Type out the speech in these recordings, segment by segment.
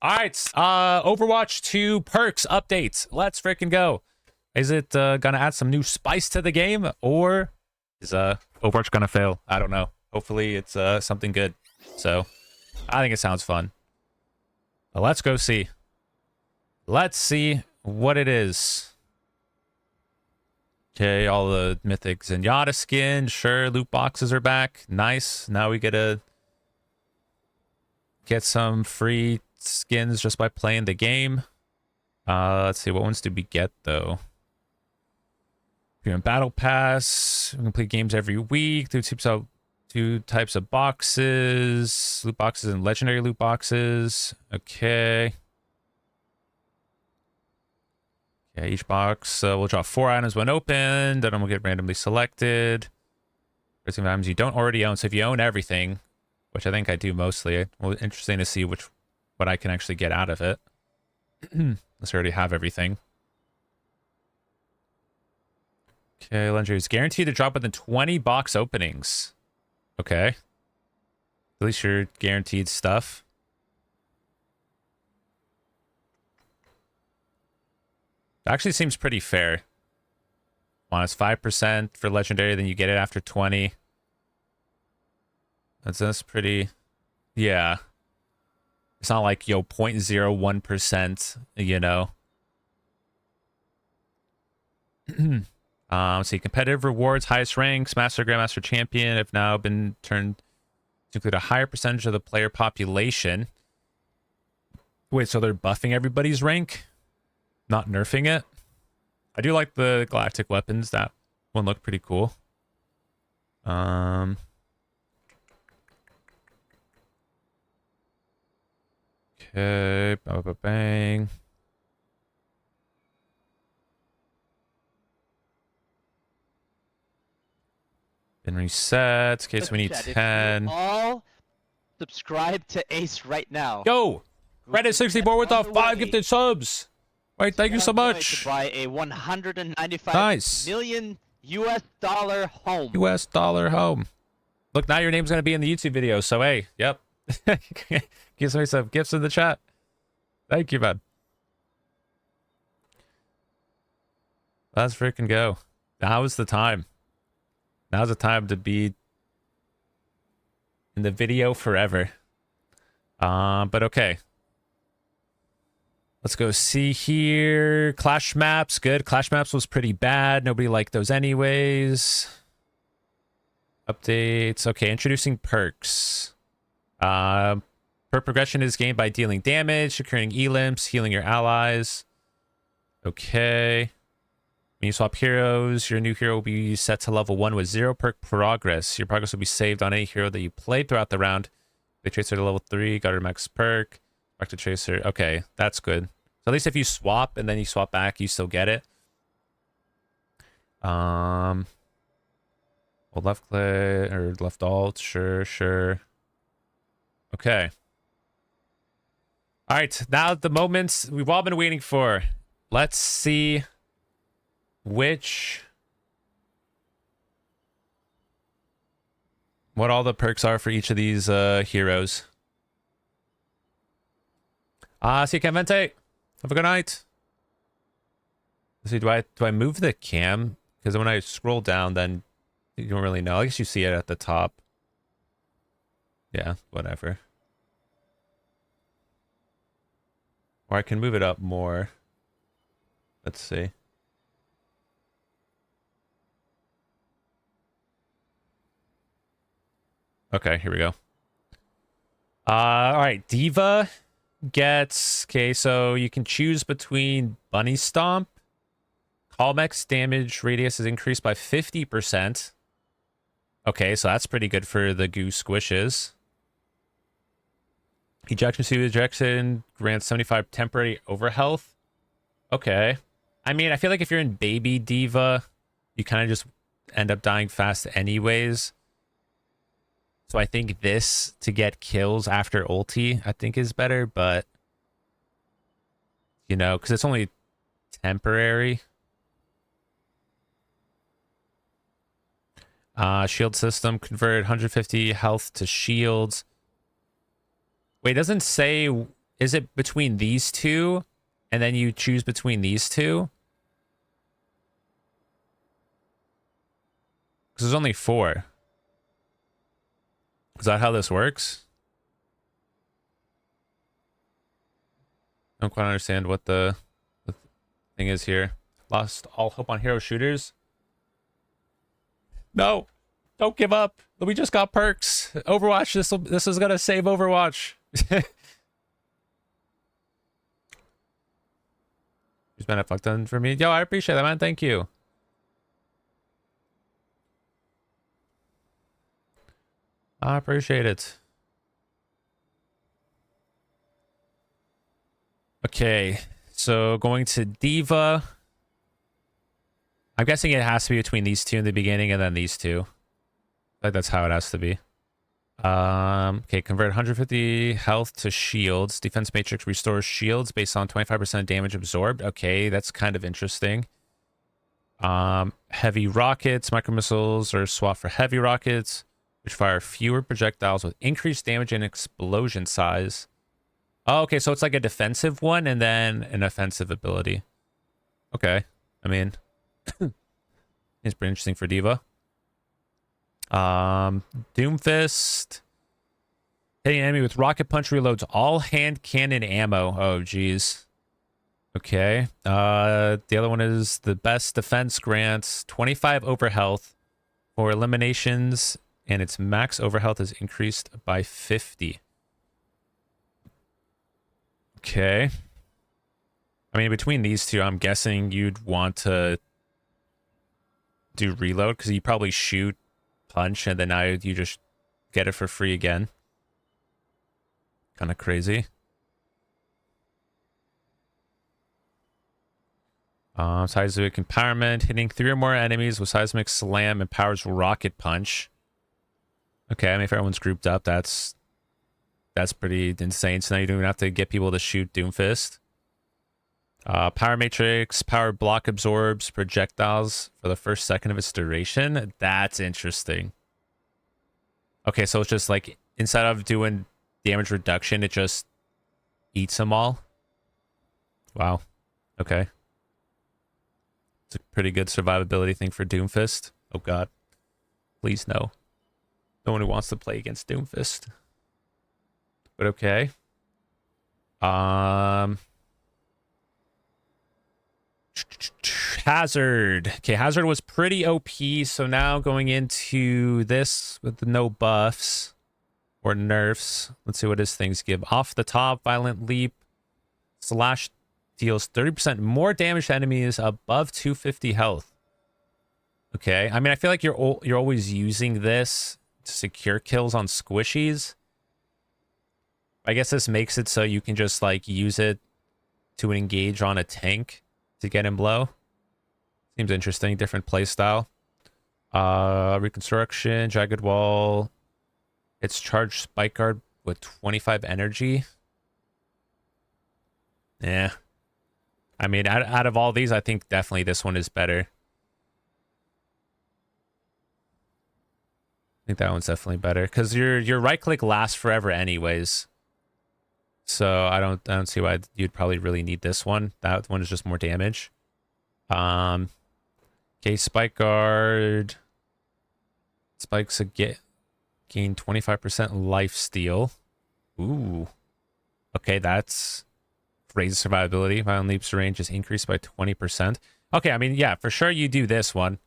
All right, Overwatch 2 perks updates. Let's freaking go. Is it gonna add some new spice to the game, or is Overwatch gonna fail? I don't know. Hopefully it's something good. So I think it sounds fun. But let's go see. Let's see what it is. Okay, all the mythic Zenyatta skin. Sure, loot boxes are back. Nice. Now we get to get some free skins just by playing the game. Let's see, what ones did we get though? Premium Battle Pass. We complete games every week. Two types of boxes. Loot boxes and legendary loot boxes. Okay. Yeah, each box will draw 4 items when opened. Then we'll get randomly selected. There's some items you don't already own. So if you own everything, which I think I do mostly, well, interesting to see what I can actually get out of it. Unless I already have everything. Okay, legendary is guaranteed to drop within 20 box openings. Okay. At least you're guaranteed stuff. Actually seems pretty fair. Minus 5% for legendary, then you get it after 20. That's pretty... Yeah. It's not like, 0.01%, you know. See, competitive rewards, highest ranks, Master, Grandmaster, Champion have now been turned to include a higher percentage of the player population. Wait, so they're buffing everybody's rank? Not nerfing it? I do like the galactic weapons. That one looked pretty cool. Okay, bang. Been reset. Okay, so we need 10. All subscribe to Ace right now. Yo! Reddit 64 with the 5 gifted subs. Wait, thank you so much. To buy a 195 nice. million US dollar home. US dollar home. Look, now your name's gonna be in the YouTube video. So hey, yep. Give me some gifts in the chat. Thank you, man. Let's freaking go. Now is the time. Now's the time to be in the video forever. But okay. Let's go see here. Clash maps, good. Clash maps was pretty bad. Nobody liked those anyways. Updates. Okay, introducing perks. Perk progression is gained by dealing damage, securing elims, healing your allies. Okay. When you swap heroes, your new hero will be set to level 1 with 0 perk progress. Your progress will be saved on any hero that you played throughout the round. The Tracer to level 3, got her max perk. Back to Tracer. Okay, that's good. So at least if you swap and then you swap back, you still get it. Well, left click or left alt. Sure. Okay. All right, now the moments we've all been waiting for. Let's see what all the perks are for each of these heroes. See you, Canvente. Have a good night. Let's see, do I move the cam? Because when I scroll down, then you don't really know. I guess you see it at the top. Yeah, whatever. Or I can move it up more. Let's see. Okay, here we go. All right, Diva gets... Okay, so you can choose between Bunny Stomp. Callback's damage radius is increased by 50%. Okay, so that's pretty good for the goo squishes. Ejection suit ejection grants 75 temporary overhealth. Okay. I mean, I feel like if you're in Baby Diva, you kind of just end up dying fast anyways. So I think this to get kills after ulti, I think is better, but you know, because it's only temporary. Shield system, convert 150 health to shields. Wait, it doesn't say is it between these two, and then you choose between these two? Because there's only 4. Is that how this works? I don't quite understand what the thing is here. Lost all hope on hero shooters. No, don't give up. We just got perks. Overwatch. This is gonna save Overwatch. Who's been a fuck done for me? Yo, I appreciate that, man. Thank you. I appreciate it. Okay, so going to Diva. I'm guessing it has to be between these two in the beginning and then these two. Like that's how it has to be. Okay, convert 150 health to shields. Defense matrix restores shields based on 25% damage absorbed. Okay, that's kind of interesting. Heavy rockets, micro missiles are swapped for heavy rockets, which fire fewer projectiles with increased damage and explosion size. Oh, okay, so it's like a defensive one and then an offensive ability. Okay, I mean, it's pretty interesting for Diva. Doomfist. Hitting an enemy with rocket punch reloads all hand cannon ammo. Oh, geez. Okay. The other one is the best defense grants 25 overhealth for eliminations, and its max overhealth is increased by 50. Okay. I mean, between these two, I'm guessing you'd want to do reload because you probably shoot, punch, and then now you just get it for free again. Kind of crazy. Seismic empowerment. Hitting 3 or more enemies with seismic slam empowers rocket punch. Okay, I mean, if everyone's grouped up, that's pretty insane. So now you don't even have to get people to shoot Doomfist. Power matrix. Power block absorbs projectiles for the first second of its duration. That's interesting. Okay, so it's just like, instead of doing damage reduction, it just eats them all. Wow. Okay. It's a pretty good survivability thing for Doomfist. Oh god. Please no. No one who wants to play against Doomfist. But okay. Hazard. Okay, Hazard was pretty OP, so now going into this with the no buffs or nerfs. Let's see what his things give. Off the top, Violent Leap. Slash deals 30% more damage to enemies above 250 health. Okay, I mean, I feel like you're always using this to secure kills on squishies. I guess this makes it so you can just like use it to engage on a tank to get him low. Seems interesting. Different playstyle. Reconstruction, Jagged Wall. It's charged Spike Guard with 25 energy. Yeah. I mean, out of all these, I think definitely this one is better. I think that one's definitely better because your right click lasts forever anyways. So I don't see why you'd probably really need this one. That one is just more damage. Okay, Spike Guard. Spikes gain 25% life steal. Ooh. Okay, that's raises survivability. Violent Leap's range is increased by 20%. Okay, I mean, yeah, for sure you do this one.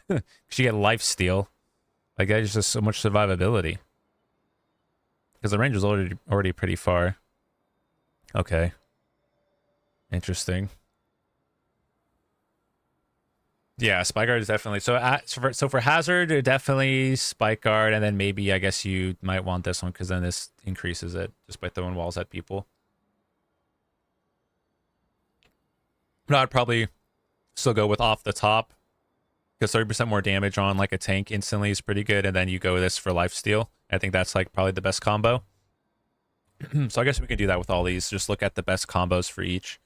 Because you get life steal. Like, that's just so much survivability. Because the range is already pretty far. Okay. Interesting. Yeah, Spike Guard is definitely... So for Hazard, definitely Spike Guard, and then maybe, I guess you might want this one, because then this increases it, just by throwing walls at people. But I'd probably still go with Off the Top, because 30% more damage on, like, a tank instantly is pretty good, and then you go with this for lifesteal. I think that's, like, probably the best combo. So I guess we can do that with all these. Just look at the best combos for each.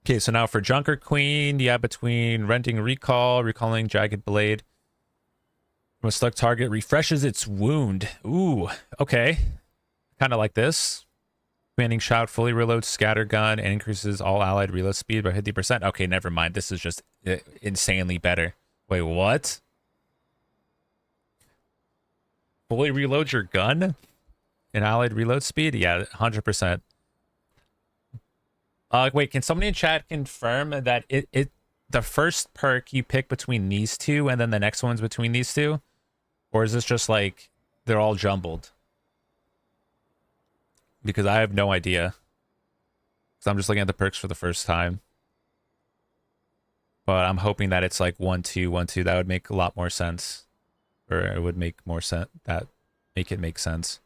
Okay, so now for Junker Queen, yeah, between Rending Recall, Recalling Jagged Blade. From a stuck target, refreshes its wound. Ooh, okay. Kind of like this. Commanding shout fully reloads scatter gun and increases all allied reload speed by 50%. Okay, never mind. This is just insanely better. Wait, what? Fully reload your gun and allied reload speed? Yeah, 100%. Wait, can somebody in chat confirm that the first perk you pick between these two and then the next one's between these two? Or is this just like they're all jumbled? Because I have no idea. So I'm just looking at the perks for the first time. But I'm hoping that it's like 1 2 1 2. That would make a lot more sense. Or it would make more sense. That make it make sense.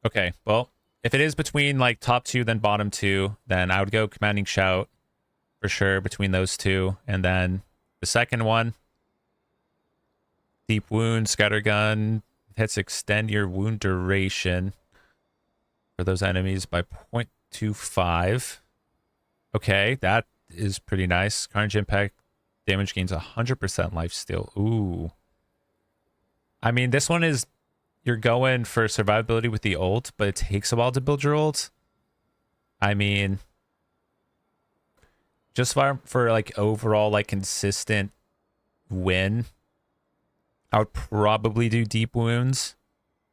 Okay, well, if it is between like top two then bottom two, then I would go commanding shout for sure between those two. And then the second one, deep wound, scattergun, hits extend your wound duration for those enemies by 0.25. Okay, that is pretty nice. Carnage impact damage gains 100% lifesteal. Ooh. I mean, this one is, you're going for survivability with the ult, but it takes a while to build your ult. I mean, just for like overall like consistent win, I would probably do deep wounds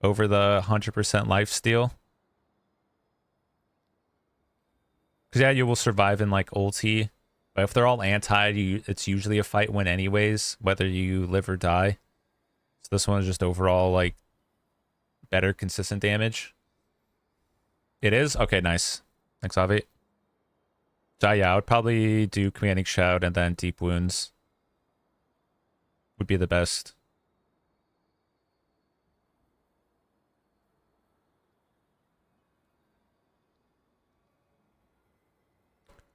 over the 100% lifesteal. Because yeah, you will survive in like ulti, but if they're all anti, it's usually a fight win anyways, whether you live or die. So this one is just overall like better consistent damage. It is? Okay, nice. Thanks, Avi. So yeah, I would probably do commanding shout and then deep wounds would be the best.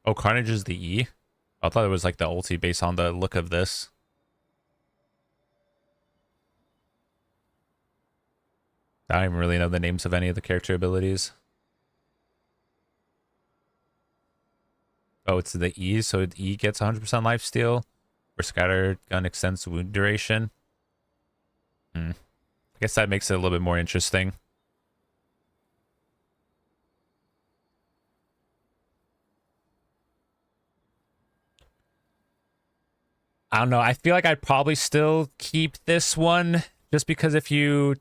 Oh, Carnage is the E? I thought it was like the ulti based on the look of this. I don't even really know the names of any of the character abilities. Oh, it's the E, so E gets 100% lifesteal. Or scatter gun extends wound duration. I guess that makes it a little bit more interesting. I don't know. I feel like I'd probably still keep this one just because if you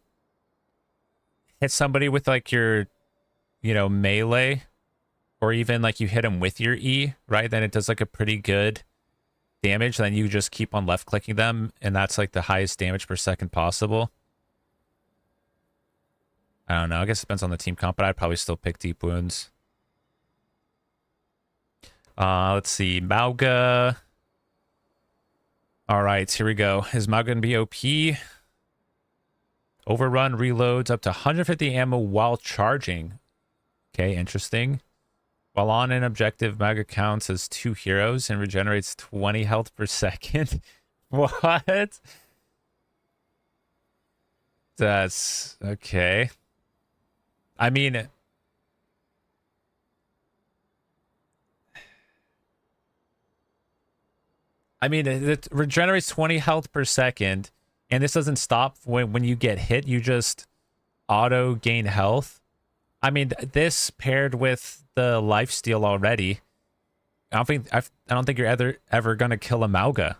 hit somebody with like your, melee, or even like you hit them with your E, right? Then it does like a pretty good damage. Then you just keep on left clicking them, and that's like the highest damage per second possible. I don't know. I guess it depends on the team comp, but I'd probably still pick deep wounds. Let's see. Mauga. All right, here we go. Is Mauga going to be OP? Overrun reloads up to 150 ammo while charging. Okay, interesting. While on an objective, Mauga counts as 2 heroes and regenerates 20 health per second. What? That's okay. I mean, it regenerates 20 health per second, and this doesn't stop when you get hit. You just auto gain health. I mean, this paired with the lifesteal already, I don't think you're ever gonna kill a Mauga.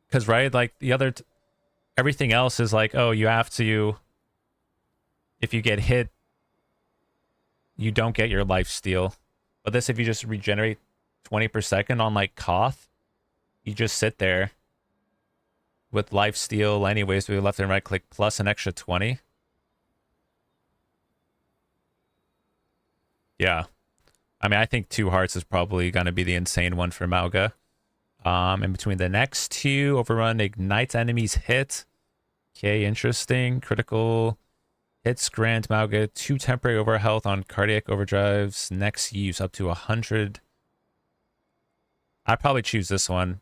Because right, like the other, everything else is like, oh, you have to. If you get hit, you don't get your lifesteal. But this, if you just regenerate 20 per second on like Koth, you just sit there with lifesteal anyways with left and right click plus an extra 20. Yeah. I mean, I think 2 hearts is probably going to be the insane one for Mauga. In between the next two, Overrun ignites enemies hit. Okay, interesting. Critical hits grant Mauga 2 temporary overhealth on cardiac overdrives. Next use up to 100. I'd probably choose this one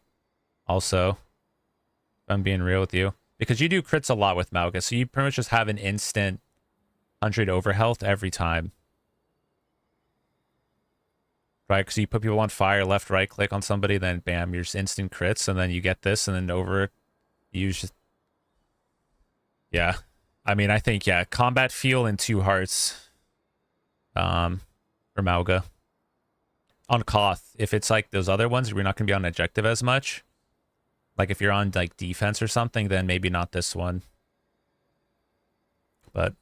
also, if I'm being real with you. Because you do crits a lot with Mauga, so you pretty much just have an instant 100 overhealth every time. Right, because you put people on fire, left, right, click on somebody, then bam, you're just instant crits, and then you get this, and then you just... Yeah. I mean, I think, yeah, combat feel and 2 hearts. For Mauga. On Koth, if it's like those other ones, we're not going to be on objective as much. Like if you're on like defense or something, then maybe not this one. But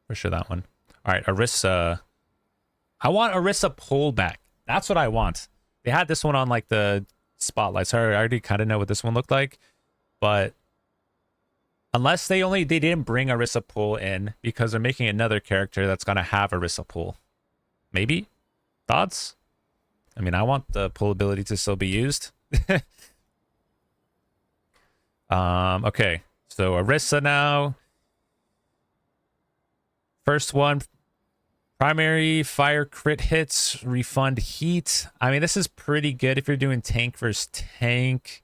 for sure that one. All right, Orisa. I want Orisa pullback. That's what I want. They had this one on like the spotlight, so I already kind of know what this one looked like. But unless they didn't bring Orisa pull in because they're making another character that's gonna have Orisa pull. Maybe? Thoughts? I mean, I want the pull ability to still be used. Okay. So Orisa now. First one, primary fire crit hits, refund heat. I mean, this is pretty good if you're doing tank versus tank.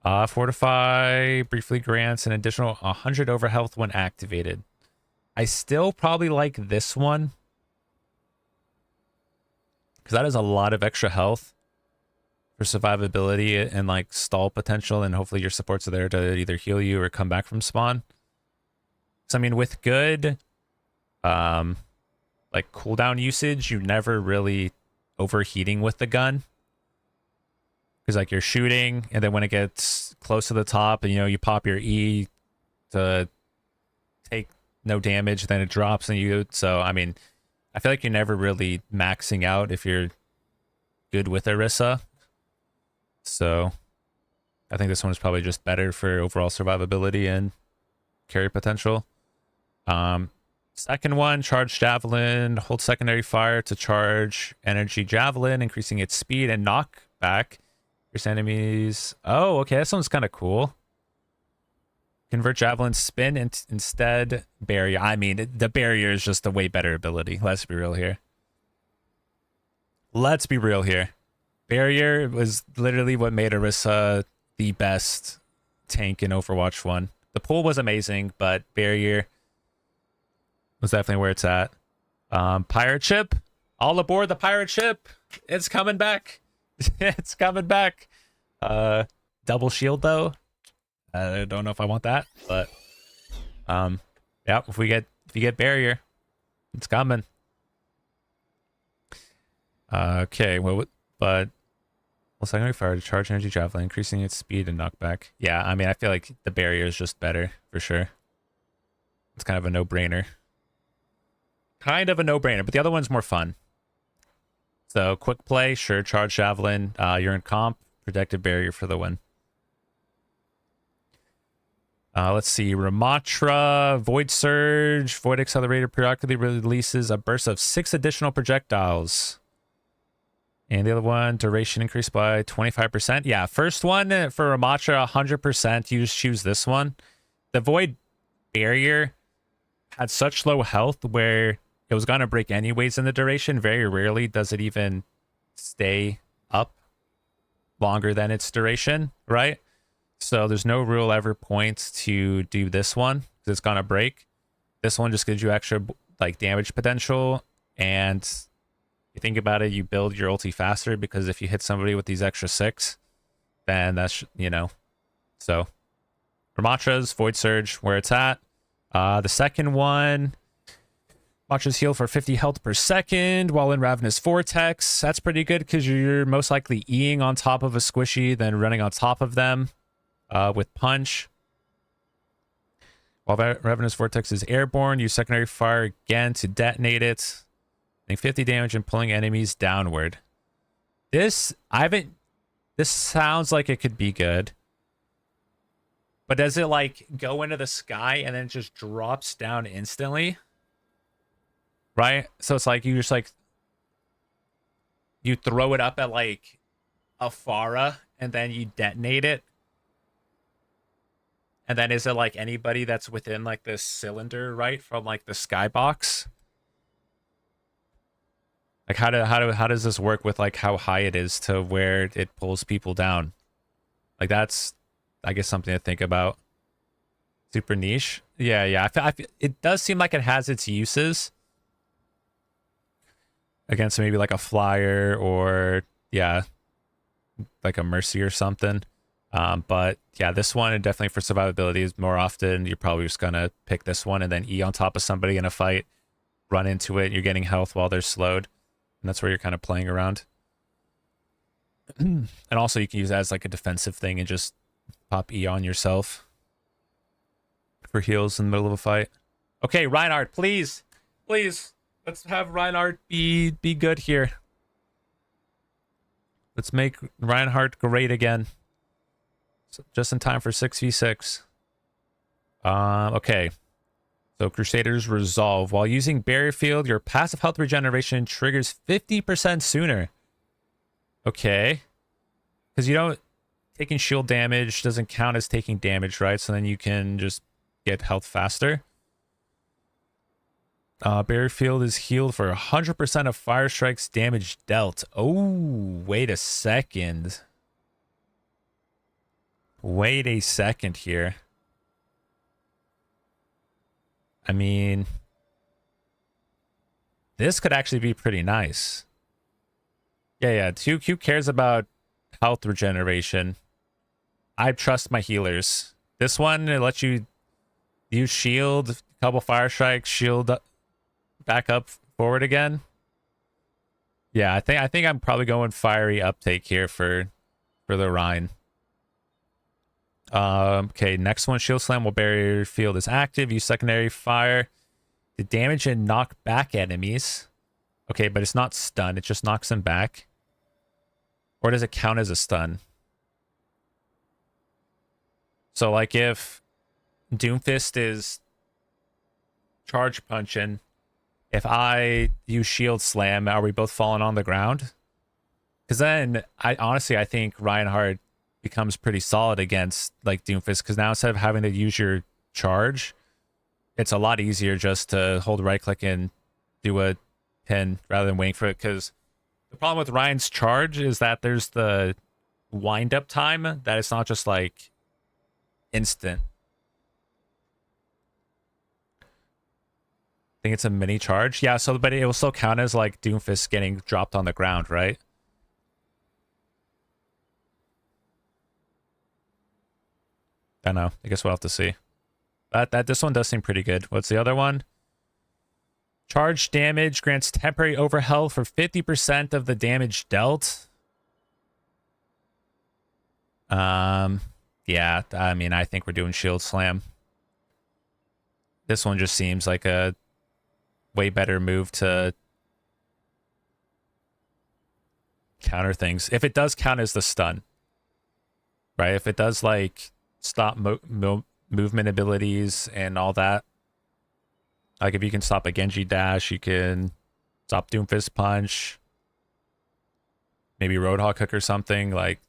Fortify briefly grants an additional 100 over health when activated. I still probably like this one because that is a lot of extra health for survivability and like stall potential, and hopefully your supports are there to either heal you or come back from spawn. So I mean, with good like cooldown usage, you never really overheating with the gun. Because like you're shooting, and then when it gets close to the top, and you pop your E to take no damage, then it drops and you. So I mean, I feel like you're never really maxing out if you're good with Orisa. So I think this one is probably just better for overall survivability and carry potential. Second one, charge javelin, hold secondary fire to charge energy javelin, increasing its speed and knockback. Your enemies. Oh, okay, this one's kind of cool. Convert javelin spin instead barrier. I mean, the barrier is just a way better ability. Let's be real here. Let's be real here. Barrier was literally what made Orisa the best tank in Overwatch 1. The pull was amazing, but barrier was definitely where it's at. Pirate ship. All aboard the pirate ship. It's coming back. It's coming back. Double shield though. I don't know if I want that, but yeah, if you get barrier, it's coming. Okay, well, but secondary fire to charge energy javelin, increasing its speed and knockback. Yeah, I mean, I feel like the barrier is just better for sure. It's kind of a no-brainer. But the other one's more fun. So quick play, sure, charge javelin. You're in comp, protective barrier for the win. Let's see, Ramatra, Void Surge, Void Accelerator periodically releases a burst of 6 additional projectiles. And the other one, duration increased by 25%. Yeah, first one for Ramatra, 100%. You just choose this one. The Void Barrier had such low health where it was going to break anyways in the duration. Very rarely does it even stay up longer than its duration, right? So there's no real ever point to do this one because it's going to break. This one just gives you extra like damage potential, and you think about it, you build your ulti faster because if you hit somebody with these extra 6, then that's, so Ramatra's Void Surge where it's at. The second one, Ramatra's heal for 50 health per second while in Ravenous Vortex. That's pretty good because you're most likely Eing on top of a squishy, then running on top of them with Punch. While Ravenous Vortex is airborne, use secondary fire again to detonate it. Doing 50 damage and pulling enemies downward. This sounds like it could be good. But does it like go into the sky and then it just drops down instantly? Right? So it's like you just like you throw it up at like a Pharah and then you detonate it. And then is it like anybody that's within like this cylinder, right? From like the skybox? Like how does this work with like how high it is to where it pulls people down? Like that's, I guess, something to think about. Super niche. Yeah. I feel it does seem like it has its uses against maybe like a flyer or yeah, like a Mercy or something. But yeah, this one definitely for survivability is more often you're probably just gonna pick this one and then E on top of somebody in a fight, run into it, you're getting health while they're slowed. And that's where you're kind of playing around. And also you can use that as like a defensive thing and just pop E on yourself for heals in the middle of a fight. Okay, Reinhardt, please. Please. Let's have Reinhardt be good here. Let's make Reinhardt great again. So just in time for 6v6. Okay. So Crusader's Resolve. While using Barrier Field, your passive health regeneration triggers 50% sooner. Okay. Because you don't... Taking shield damage doesn't count as taking damage, right? So then you can just get health faster. Barrier Field is healed for 100% of Fire Strike's damage dealt. Oh, wait a second. Wait a second here. I mean, this could actually be pretty nice. Yeah. Who cares about health regeneration? I trust my healers. This one, it lets you use shield, a couple fire strikes, shield back up forward again. Yeah, I think I'm probably going fiery uptake here for the Rhine. Okay, next one, shield slam while barrier field is active. Use secondary fire to damage and knock back enemies. Okay, but it's not stun, it just knocks them back. Or does it count as a stun? So like if Doomfist is charge punching, if I use shield slam, are we both falling on the ground? Because then I think Reinhardt becomes pretty solid against like Doomfist, because now instead of having to use your charge, it's a lot easier just to hold right click and do a pin rather than waiting for it. Because the problem with Ryan's charge is that there's the wind up time, that it's not just like instant. I think it's a mini charge. Yeah, so but it will still count as like Doomfist getting dropped on the ground, right? I don't know. I guess we'll have to see. But this one does seem pretty good. What's the other one? Charge damage grants temporary overhealth for 50% of the damage dealt. Yeah, I mean, I think we're doing shield slam. This one just seems like a way better move to counter things. If it does count as the stun, right? If it does like stop movement abilities and all that. Like if you can stop a Genji dash, you can stop Doomfist punch, maybe Roadhog hook or something. Like,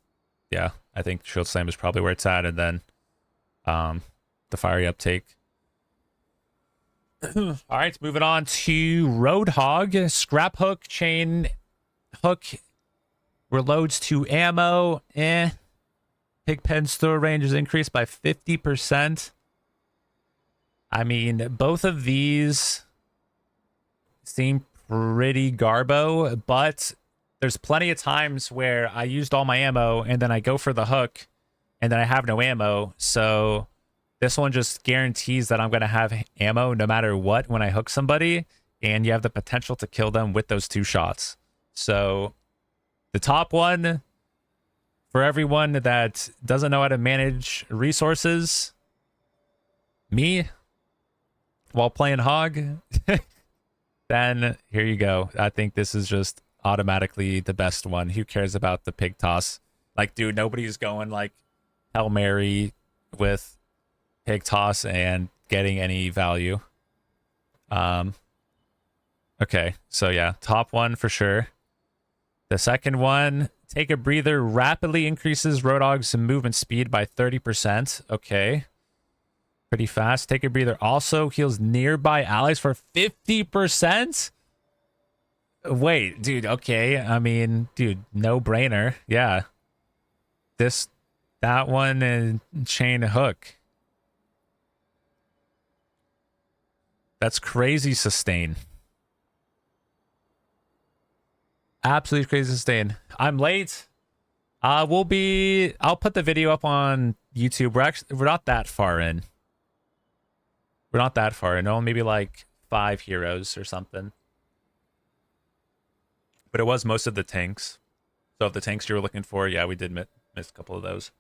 yeah, I think shield slam is probably where it's at, and then the fiery uptake. All right, moving on to Roadhog. Scrap hook, chain hook, reloads to ammo. Pigpen's throw range is increased by 50%. I mean, both of these seem pretty garbo, but there's plenty of times where I used all my ammo and then I go for the hook and then I have no ammo. So this one just guarantees that I'm going to have ammo no matter what when I hook somebody, and you have the potential to kill them with those two shots. So the top one, for everyone that doesn't know how to manage resources, me, while playing Hog, then here you go. I think this is just automatically the best one. Who cares about the pig toss? Like, dude, nobody's going like Hail Mary with pig toss and getting any value. Okay, so yeah, top one for sure. The second one, take a breather, rapidly increases Roadhog's movement speed by 30%. Okay. Pretty fast. Take a breather also heals nearby allies for 50%. Wait, dude, okay. I mean, dude, no brainer. Yeah. That one and chain hook. That's crazy sustain. Absolutely crazy sustain. I'm late. I'll put the video up on YouTube. We're not that far in. We're not that far in. No, maybe like 5 heroes or something. But it was most of the tanks. So if the tanks you were looking for, yeah, we did miss a couple of those.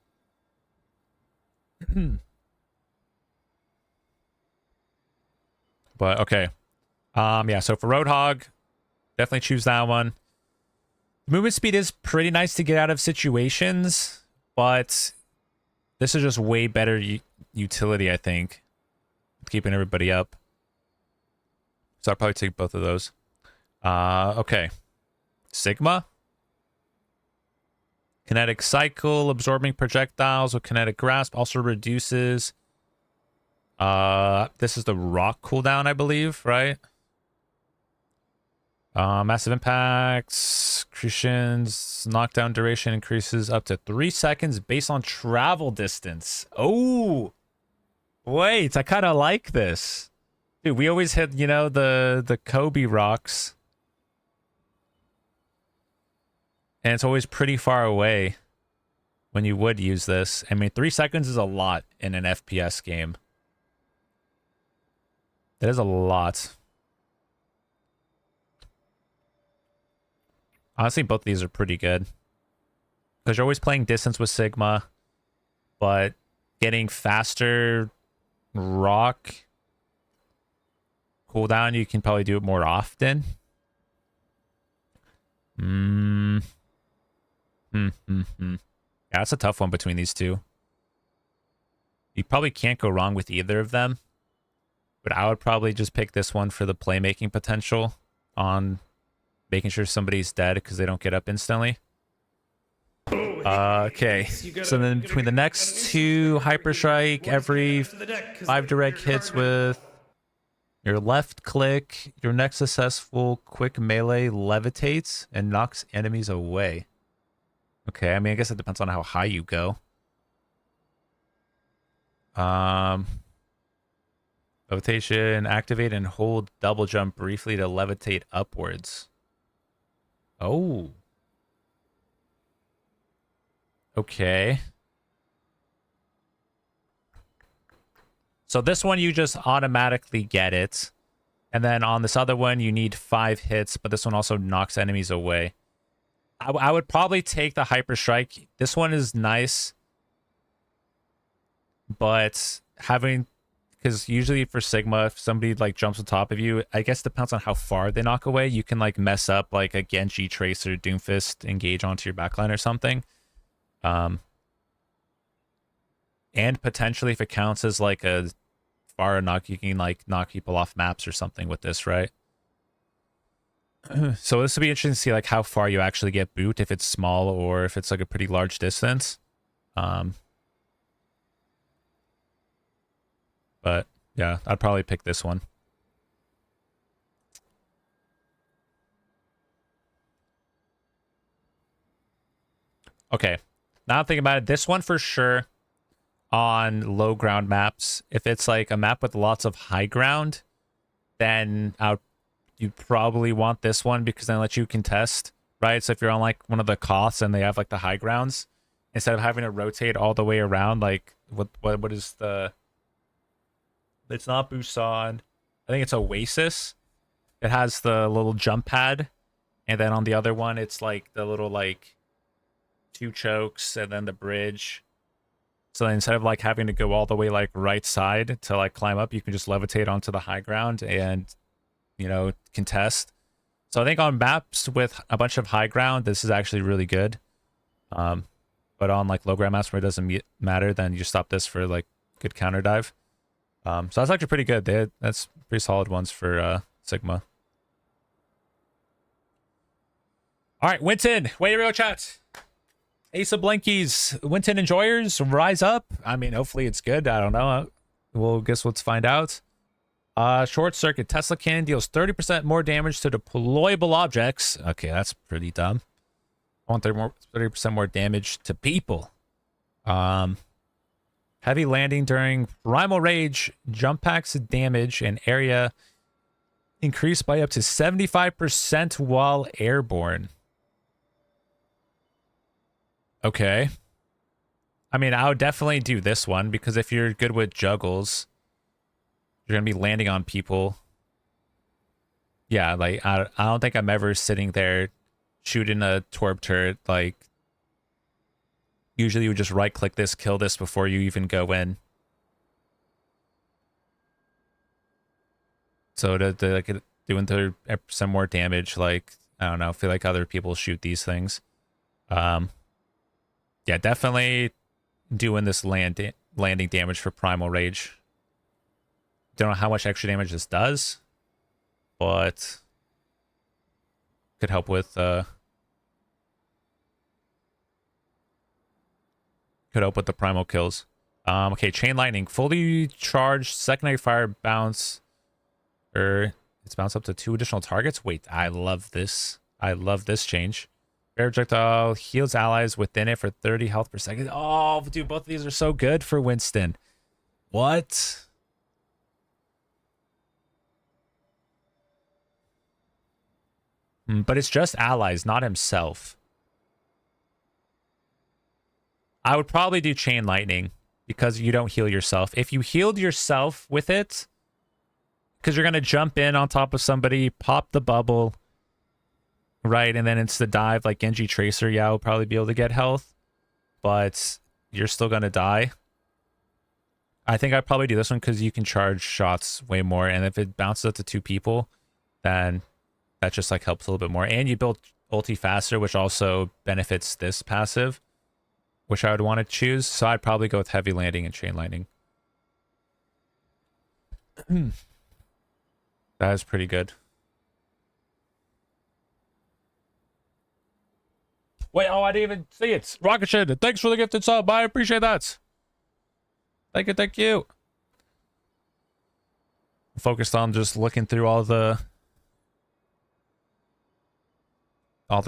But okay. Yeah, so for Roadhog, definitely choose that one. Movement speed is pretty nice to get out of situations, but this is just way better utility, I think, keeping everybody up. So I'll probably take both of those. Okay. Sigma. Kinetic cycle, absorbing projectiles with kinetic grasp also reduces. This is the rock cooldown, I believe, right? Massive impacts, accretions, knockdown duration increases up to 3 seconds based on travel distance. Oh, wait, I kind of like this. Dude, we always hit, you know, the Kobe rocks. And it's always pretty far away when you would use this. I mean, 3 seconds is a lot in an FPS game. That is a lot. Honestly, both of these are pretty good. Because you're always playing distance with Sigma, but getting faster rock cooldown, you can probably do it more often. Yeah, that's a tough one between these two. You probably can't go wrong with either of them. But I would probably just pick this one for the playmaking potential on making sure somebody's dead because they don't get up instantly. Okay, so then between the next two, Hyper Strike, every 5 direct hits with your left click, your next successful quick melee levitates and knocks enemies away. Okay, I mean, I guess it depends on how high you go. Levitation, activate and hold double jump briefly to levitate upwards. Oh. Okay. So this one, you just automatically get it. And then on this other one, you need 5 hits, but this one also knocks enemies away. I would probably take the Hyper Strike. This one is nice. But having... Because usually for Sigma, if somebody like jumps on top of you, I guess it depends on how far they knock away. You can like mess up like a Genji Tracer Doomfist engage onto your backline or something. And potentially if it counts as like a far knock, you can like knock people off maps or something with this, right? So this would be interesting to see like how far you actually get boot, if it's small or if it's like a pretty large distance. But yeah, I'd probably pick this one. Okay, now I'm thinking about it. This one for sure on low ground maps. If it's like a map with lots of high ground, then you'd probably want this one because then it lets you contest, right? So if you're on like one of the Koths and they have like the high grounds, instead of having to rotate all the way around, like what is the... It's not Busan. I think it's Oasis. It has the little jump pad. And then on the other one, it's like the little like 2 chokes and then the bridge. So instead of like having to go all the way like right side to like climb up, you can just levitate onto the high ground and, you know, contest. So I think on maps with a bunch of high ground, this is actually really good. But on like low ground maps where it doesn't matter, then you stop this for like good counter dive. So that's actually pretty good. That's pretty solid ones for Sigma. All right, Winton, way to real chat. Ace of Blinkies, Winton enjoyers, rise up. I mean, hopefully it's good. I don't know. We'll let's find out. Short circuit Tesla cannon deals 30% more damage to deployable objects. Okay, that's pretty dumb. I want 30% more damage to people. Heavy landing during Primal Rage, jump packs damage and area increased by up to 75% while airborne. Okay. I mean, I would definitely do this one because if you're good with juggles, you're going to be landing on people. Yeah, like, I don't think I'm ever sitting there shooting a torp turret. Like, usually you would just right click this, kill this before you even go in. So to like doing some more damage, like, I don't know, feel like other people shoot these things. Yeah, definitely doing this landing damage for Primal Rage. Don't know how much extra damage this does, but could help with the primal kills. Okay, Chain Lightning, fully charged, secondary fire bounce, or it's bounced up to 2 additional targets. Wait, I love this. I love this change. Air projectile heals allies within it for 30 health per second. Oh, dude, both of these are so good for Winston. What? But it's just allies, not himself. I would probably do Chain Lightning because you don't heal yourself. If you healed yourself with it, because you're going to jump in on top of somebody, pop the bubble, right, and then it's the dive like Genji Tracer, yeah, will probably be able to get health, but you're still going to die. I think I'd probably do this one because you can charge shots way more, and if it bounces up to 2 people, then that just like helps a little bit more. And you build ulti faster, which also benefits this passive, which I would want to choose. So I'd probably go with Heavy Landing and Chain Lightning. That is pretty good. Wait, oh, I didn't even see it. Rocket Shed, thanks for the gifted sub. I appreciate that. Thank you, thank you. Focused on just looking through all the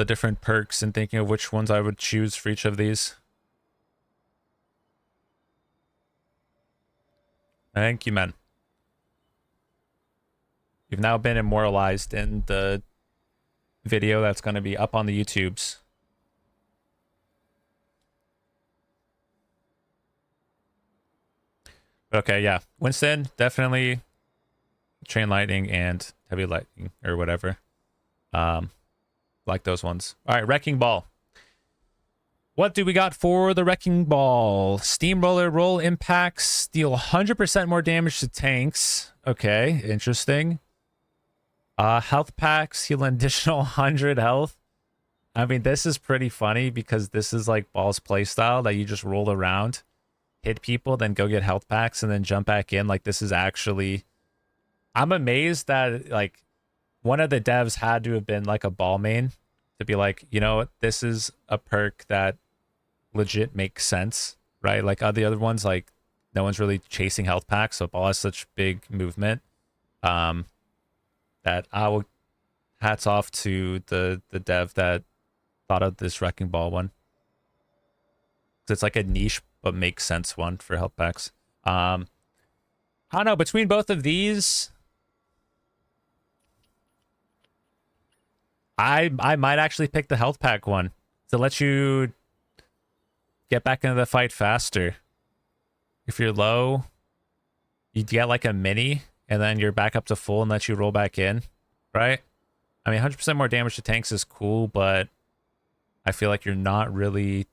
different perks and thinking of which ones I would choose for each of these. Thank you, man. You've now been immortalized in the video that's going to be up on the YouTubes. Okay, yeah. Winston, definitely Chain Lightning and Heavy Lightning or whatever. Like those ones. All right, Wrecking Ball. What do we got for the Wrecking Ball? Steamroller roll impacts, deal 100% more damage to tanks. Okay, interesting. Health packs, heal an additional 100 health. I mean, this is pretty funny because this is like Ball's playstyle that you just roll around, hit people, then go get health packs, and then jump back in. Like, this is actually... I'm amazed that, like, one of the devs had to have been, like, a Ball main to be like, you know what, this is a perk that legit makes sense, right? Like, the other ones, like, no one's really chasing health packs, so Ball has such big movement. That I will... Hats off to the dev that thought of this Wrecking Ball one. It's like a niche but makes sense one for health packs. I don't know, between both of these, I might actually pick the health pack one to let you get back into the fight faster. If you're low, you get like a mini and then you're back up to full and let you roll back in, right? I mean, 100% more damage to tanks is cool, but I feel like you're not really...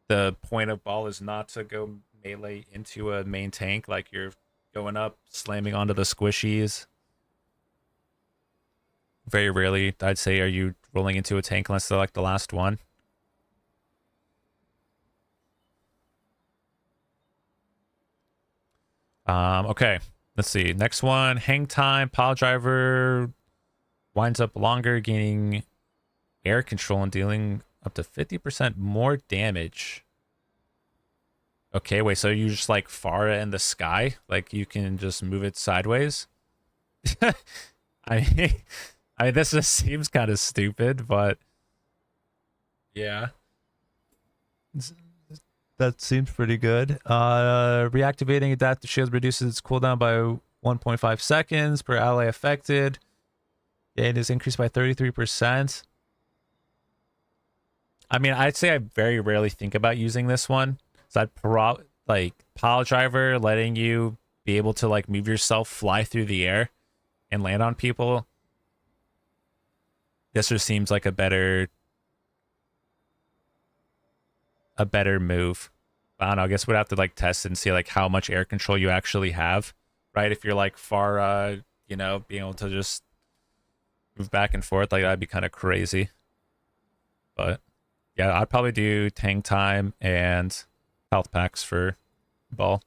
The point of Ball is not to go melee into a main tank. Like, you're going up, slamming onto the squishies. Very rarely, I'd say, are you rolling into a tank unless they're like the last one. Okay, let's see. Next one, hang time, pile driver... winds up longer, gaining air control and dealing up to 50% more damage. Okay, wait, so you just like Pharah in the sky? Like you can just move it sideways? I mean, this just seems kind of stupid, but yeah. That seems pretty good. Reactivating adaptive shield reduces its cooldown by 1.5 seconds per ally affected. Yeah, it is increased by 33%. I mean, I'd say I very rarely think about using this one. So I'd like pile driver, letting you be able to like move yourself, fly through the air, and land on people. This just seems like a better move. I don't know. I guess we'd have to like test and see like how much air control you actually have, right? If you're like far, being able to just move back and forth, like that'd be kind of crazy. But yeah, I'd probably do tank time and health packs for ball.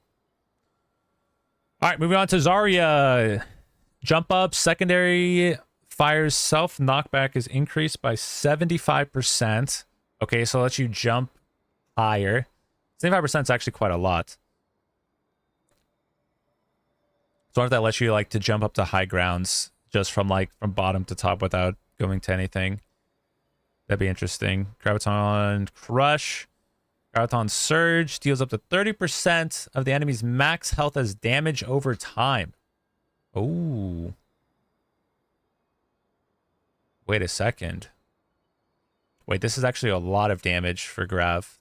All right, moving on to Zarya. Jump up, secondary fire's self knockback is increased by 75%. Okay, so it lets you jump higher. 75% is actually quite a lot. So if that lets you like to jump up to high grounds just from bottom to top without going to anything. That'd be interesting. Graviton Crush. Graviton Surge deals up to 30% of the enemy's max health as damage over time. Oh. Wait a second. Wait, this is actually a lot of damage for Grav.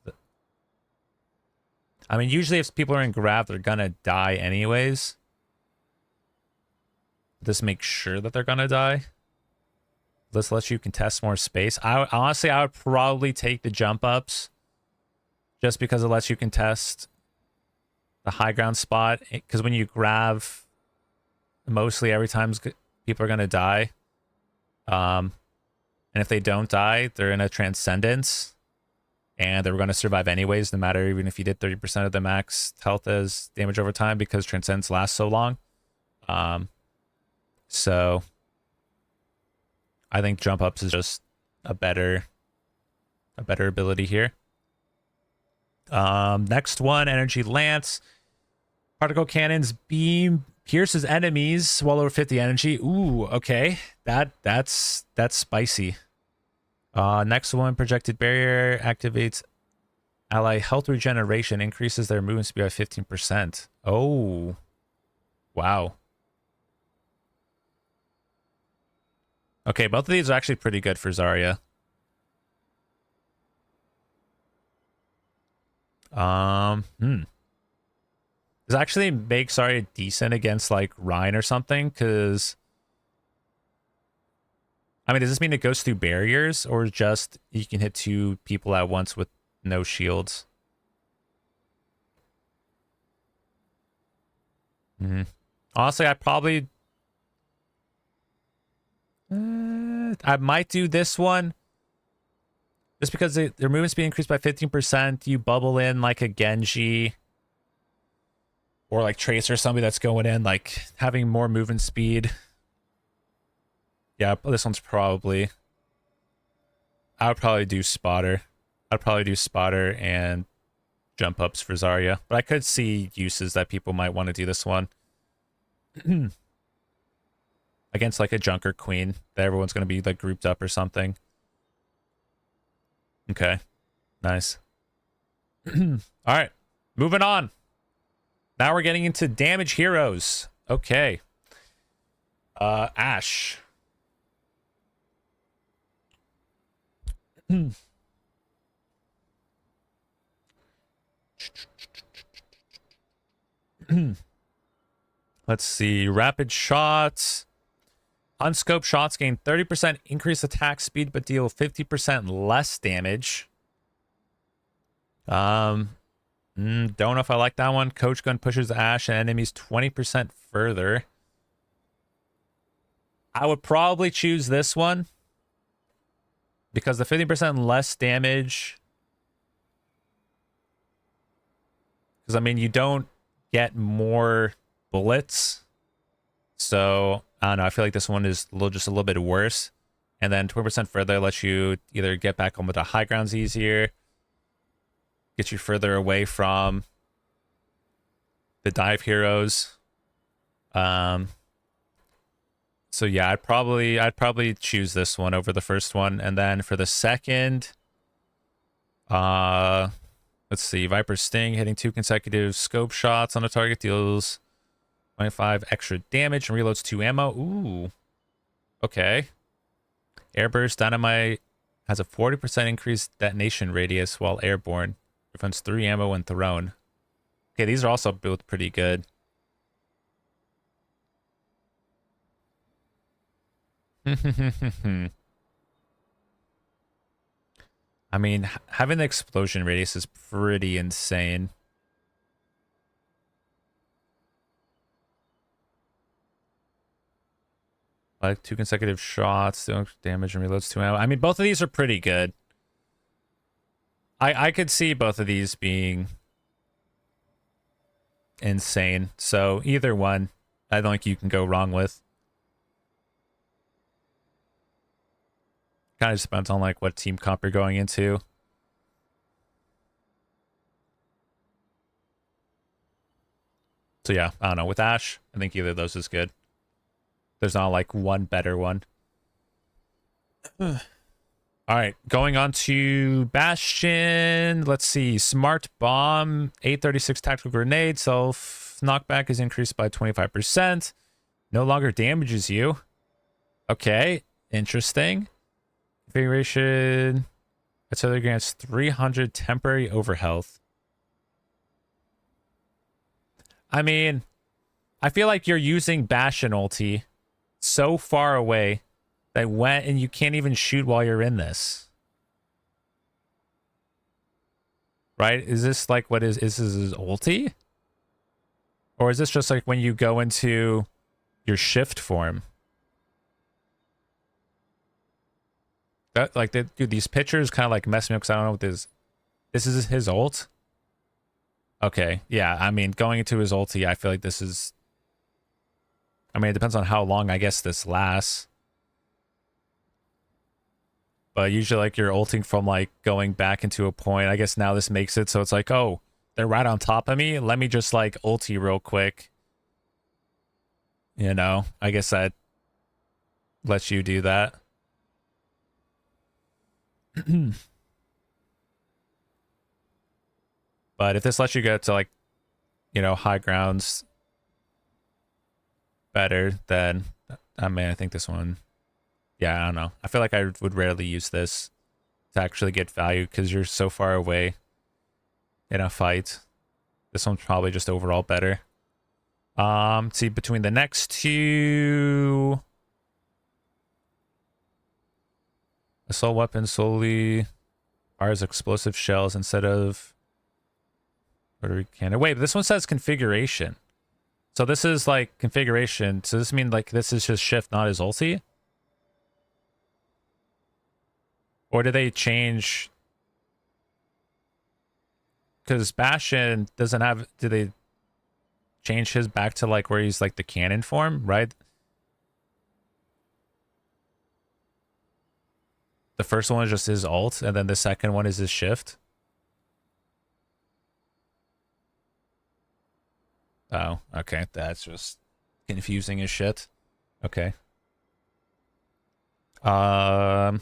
I mean, usually if people are in Grav, they're gonna die anyways. This makes sure that they're gonna die. This lets you contest more space. Honestly, I would probably take the jump ups just because it lets you contest the high ground spot. Because when you Grav, mostly every time people are gonna die. And if they don't die, they're in a Transcendence. And they're going to survive anyways, no matter even if you did 30% of the max health as damage over time, because Transcendence lasts so long. So I think jump ups is just a better ability here. Next one, Energy Lance. Particle Cannon's beam pierces enemies well over 50 energy. Ooh, okay. That's spicy. Next one, Projected Barrier activates ally health regeneration, increases their movement speed by 15%. Oh, wow. Okay, both of these are actually pretty good for Zarya. This actually makes Zarya decent against like Rhine or something, because I mean, does this mean it goes through barriers, or just you can hit two people at once with no shields? Honestly, I might do this one. Just because their movement speed increased by 15%, you bubble in like a Genji or like Tracer, somebody that's going in, like having more movement speed. Yeah, this one's probably... I would probably do Spotter. I'd probably do Spotter and jump ups for Zarya. But I could see uses that people might want to do this one. Against like a Junker Queen that everyone's going to be like grouped up or something. Okay. Nice. Alright. Moving on. Now we're getting into damage heroes. Okay. Ashe. Let's see. Rapid shots. Unscoped shots gain 30% increased attack speed, but deal 50% less damage. Don't know if I like that one. Coach gun pushes Ashe and enemies 20% further. I would probably choose this one, because the 50% less damage, because I mean, you don't get more bullets, so I don't know. I feel like this one is just a little bit worse. And then 20% further lets you either get back on with the high grounds easier, get you further away from the dive heroes. So yeah, I'd probably choose this one over the first one. And then for the second, let's see, Viper Sting, hitting 2 consecutive scope shots on a target deals 25 extra damage and reloads 2 ammo. Ooh. Okay. Airburst, Dynamite, Has a 40% increased detonation radius while airborne. Refunds 3 ammo when thrown. Okay, these are also both pretty good. I mean, having the explosion radius is pretty insane. Like 2 consecutive shots, damage and reloads 2 ammo. I mean, both of these are pretty good. I could see both of these being insane. So either one, I don't think you can go wrong with. Kind of depends on like what team comp you're going into. So yeah, I don't know. With Ash, I think either of those is good. There's not like one better one. All right, going on to Bastion. Let's see. Smart Bomb, 836 tactical grenade. Self knockback is increased by 25%. No longer damages you. Okay, interesting. Configuration. Artillery grants 300 temporary overhealth. I mean, I feel like you're using Bastion ulti so far away that went and you can't even shoot while you're in this. Right? Is this like what is this his ulti? Or is this just like when you go into your shift form? That like dude, these pictures kind of like mess me up because I don't know what this. This is his ult. Okay, yeah. I mean, going into his ulti, I feel like this is. I mean, it depends on how long I guess this lasts. But usually, like you're ulting from like going back into a point. I guess now this makes it so it's like, oh, they're right on top of me. Let me just like ulti real quick. You know, I guess that lets you do that. But if this lets you get to like, you know, high grounds better, then I mean, I think this one, yeah, I don't know. I feel like I would rarely use this to actually get value because you're so far away in a fight. This one's probably just overall better. See, between the next two, assault weapon solely fires explosive shells instead of rotary cannon. Wait, but this one says configuration. So this is like configuration. So this mean like this is his shift, not his ulti? Or did they change? Because Bastion doesn't have. Did they change his back to like where he's like the cannon form, right? The first one is just his ult, and then the second one is his shift. Oh, okay. That's just confusing as shit. Okay. Press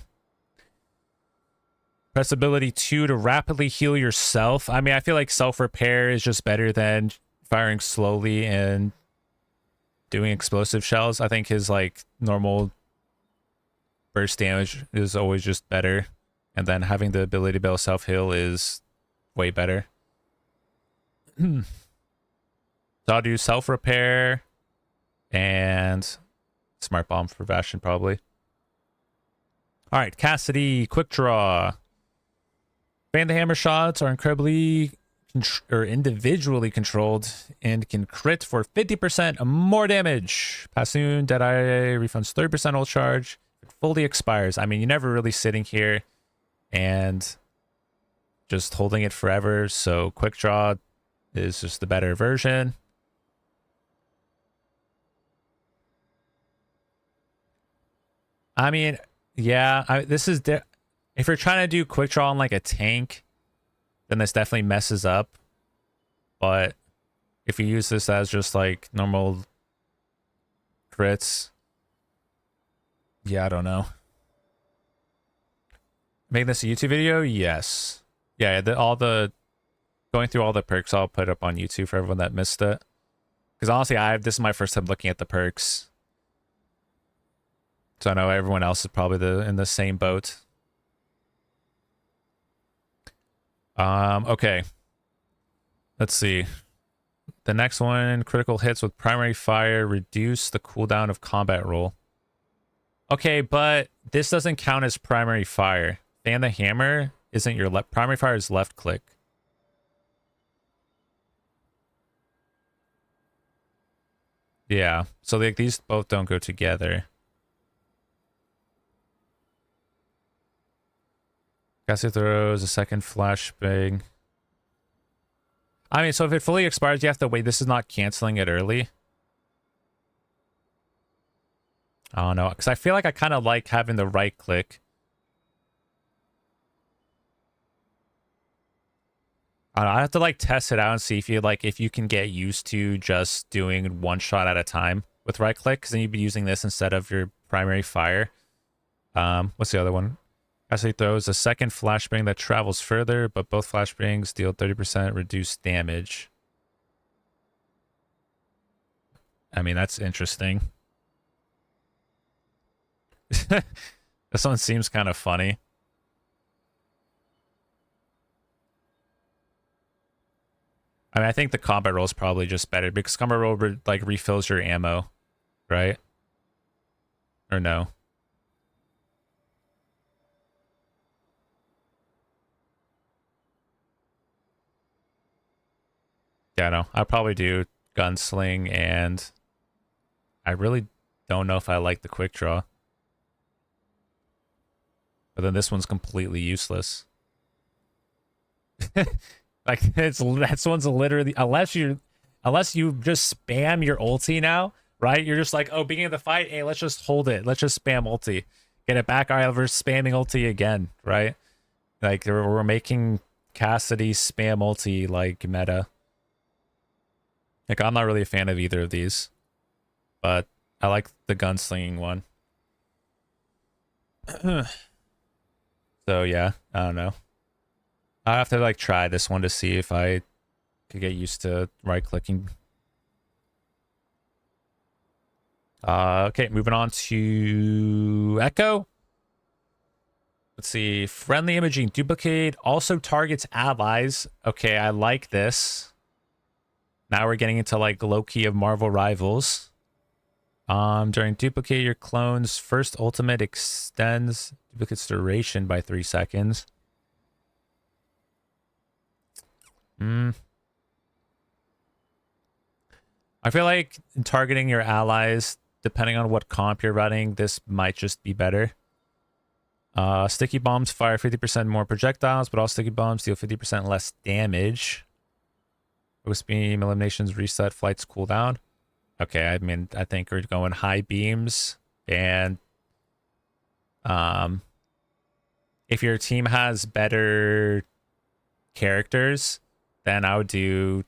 ability 2 to rapidly heal yourself. I mean, I feel like self-repair is just better than firing slowly and doing explosive shells. I think his like normal burst damage is always just better. And then having the ability to be able to self-heal is way better. So I'll do self-repair and smart bomb for Bastion probably. All right, Cassidy, quick draw. Fan the hammer shots are incredibly individually controlled and can crit for 50% more damage. Passoon, Deadeye refunds 30% ult charge. It fully expires. I mean, you're never really sitting here and just holding it forever. So quick draw is just the better version. I mean, yeah, this is if you're trying to do quick draw on like a tank, then this definitely messes up. But if you use this as just like normal crits, yeah, I don't know. Make this a YouTube video? Yes. Yeah, going through all the perks I'll put up on YouTube for everyone that missed it. Because honestly, this is my first time looking at the perks. So I know everyone else is probably in the same boat. Okay. Let's see. The next one, critical hits with primary fire reduce the cooldown of combat roll. Okay, but this doesn't count as primary fire. Fan the hammer isn't your left. Primary fire is left click. Yeah, so like these both don't go together. Cassie throws a second flashbang. I mean, so if it fully expires, you have to wait. This is not canceling it early. I don't know, because I feel like I kind of like having the right click. I don't know, I have to like test it out and see if you can get used to just doing one shot at a time with right click, because then you'd be using this instead of your primary fire. What's the other one? Ashley throws a second flashbang that travels further, but both flashbangs deal 30% reduced damage. I mean, that's interesting. This one seems kind of funny. I mean, I think the combat roll is probably just better because combat roll like refills your ammo, right? Or no? Yeah, no. I'll probably do gunsling, and I really don't know if I like the quick draw. But then this one's completely useless. Like that one's literally unless you just spam your ulti now, right? You're just like, oh, beginning of the fight, hey, let's just hold it. Let's just spam ulti. Get it back. All right, we're spamming ulti again, right? Like we're making Cassidy spam ulti like meta. Like I'm not really a fan of either of these, but I like the gunslinging one. So yeah, I don't know. I have to like try this one to see if I could get used to right clicking. Okay, moving on to Echo. Let's see. Friendly imaging duplicate also targets allies. Okay, I like this. Now we're getting into like low-key of Marvel rivals. During duplicate, your clone's first ultimate extends duplicate's duration by 3 seconds. I feel like targeting your allies, depending on what comp you're running, this might just be better. Sticky bombs fire 50% more projectiles, but all sticky bombs deal 50% less damage. Focus beam eliminations reset flight's cooldown. Okay, I mean, I think we're going high beams, and if your team has better characters, then I would do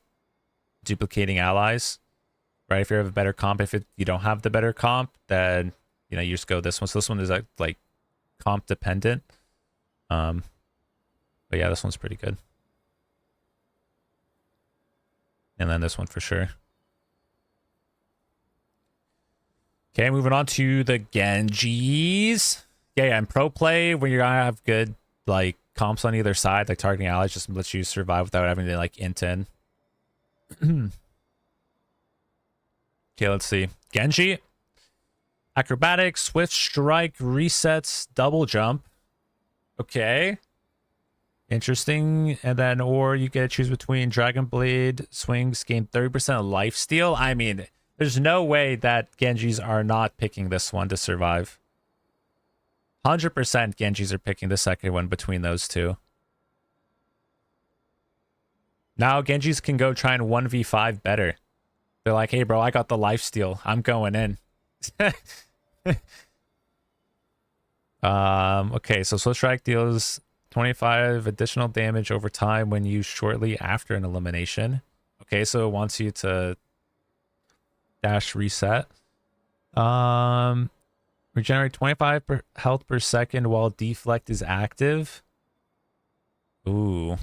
duplicating allies, right? If you have a better comp, you don't have the better comp, then you just go this one. So this one is like comp dependent. But yeah, this one's pretty good. And then this one for sure. Okay, moving on to the Genjis. Yeah, in pro play, when you're gonna have good like comps on either side, like targeting allies just lets you survive without having to like int in. Okay, let's see. Genji. Acrobatics, swift strike, resets, double jump. Okay. Interesting. And then, or you get to choose between Dragon Blade swings, gain 30% life steal. I mean, there's no way that Genjis are not picking this one to survive. 100% Genjis are picking the second one between those two. Now Genjis can go try and 1v5 better. They're like, hey, bro, I got the life steal. I'm going in. Okay, so Swift Strike deals 25 additional damage over time when used shortly after an elimination. Okay, so it wants you to dash reset. Regenerate 25 health per second while deflect is active. Ooh.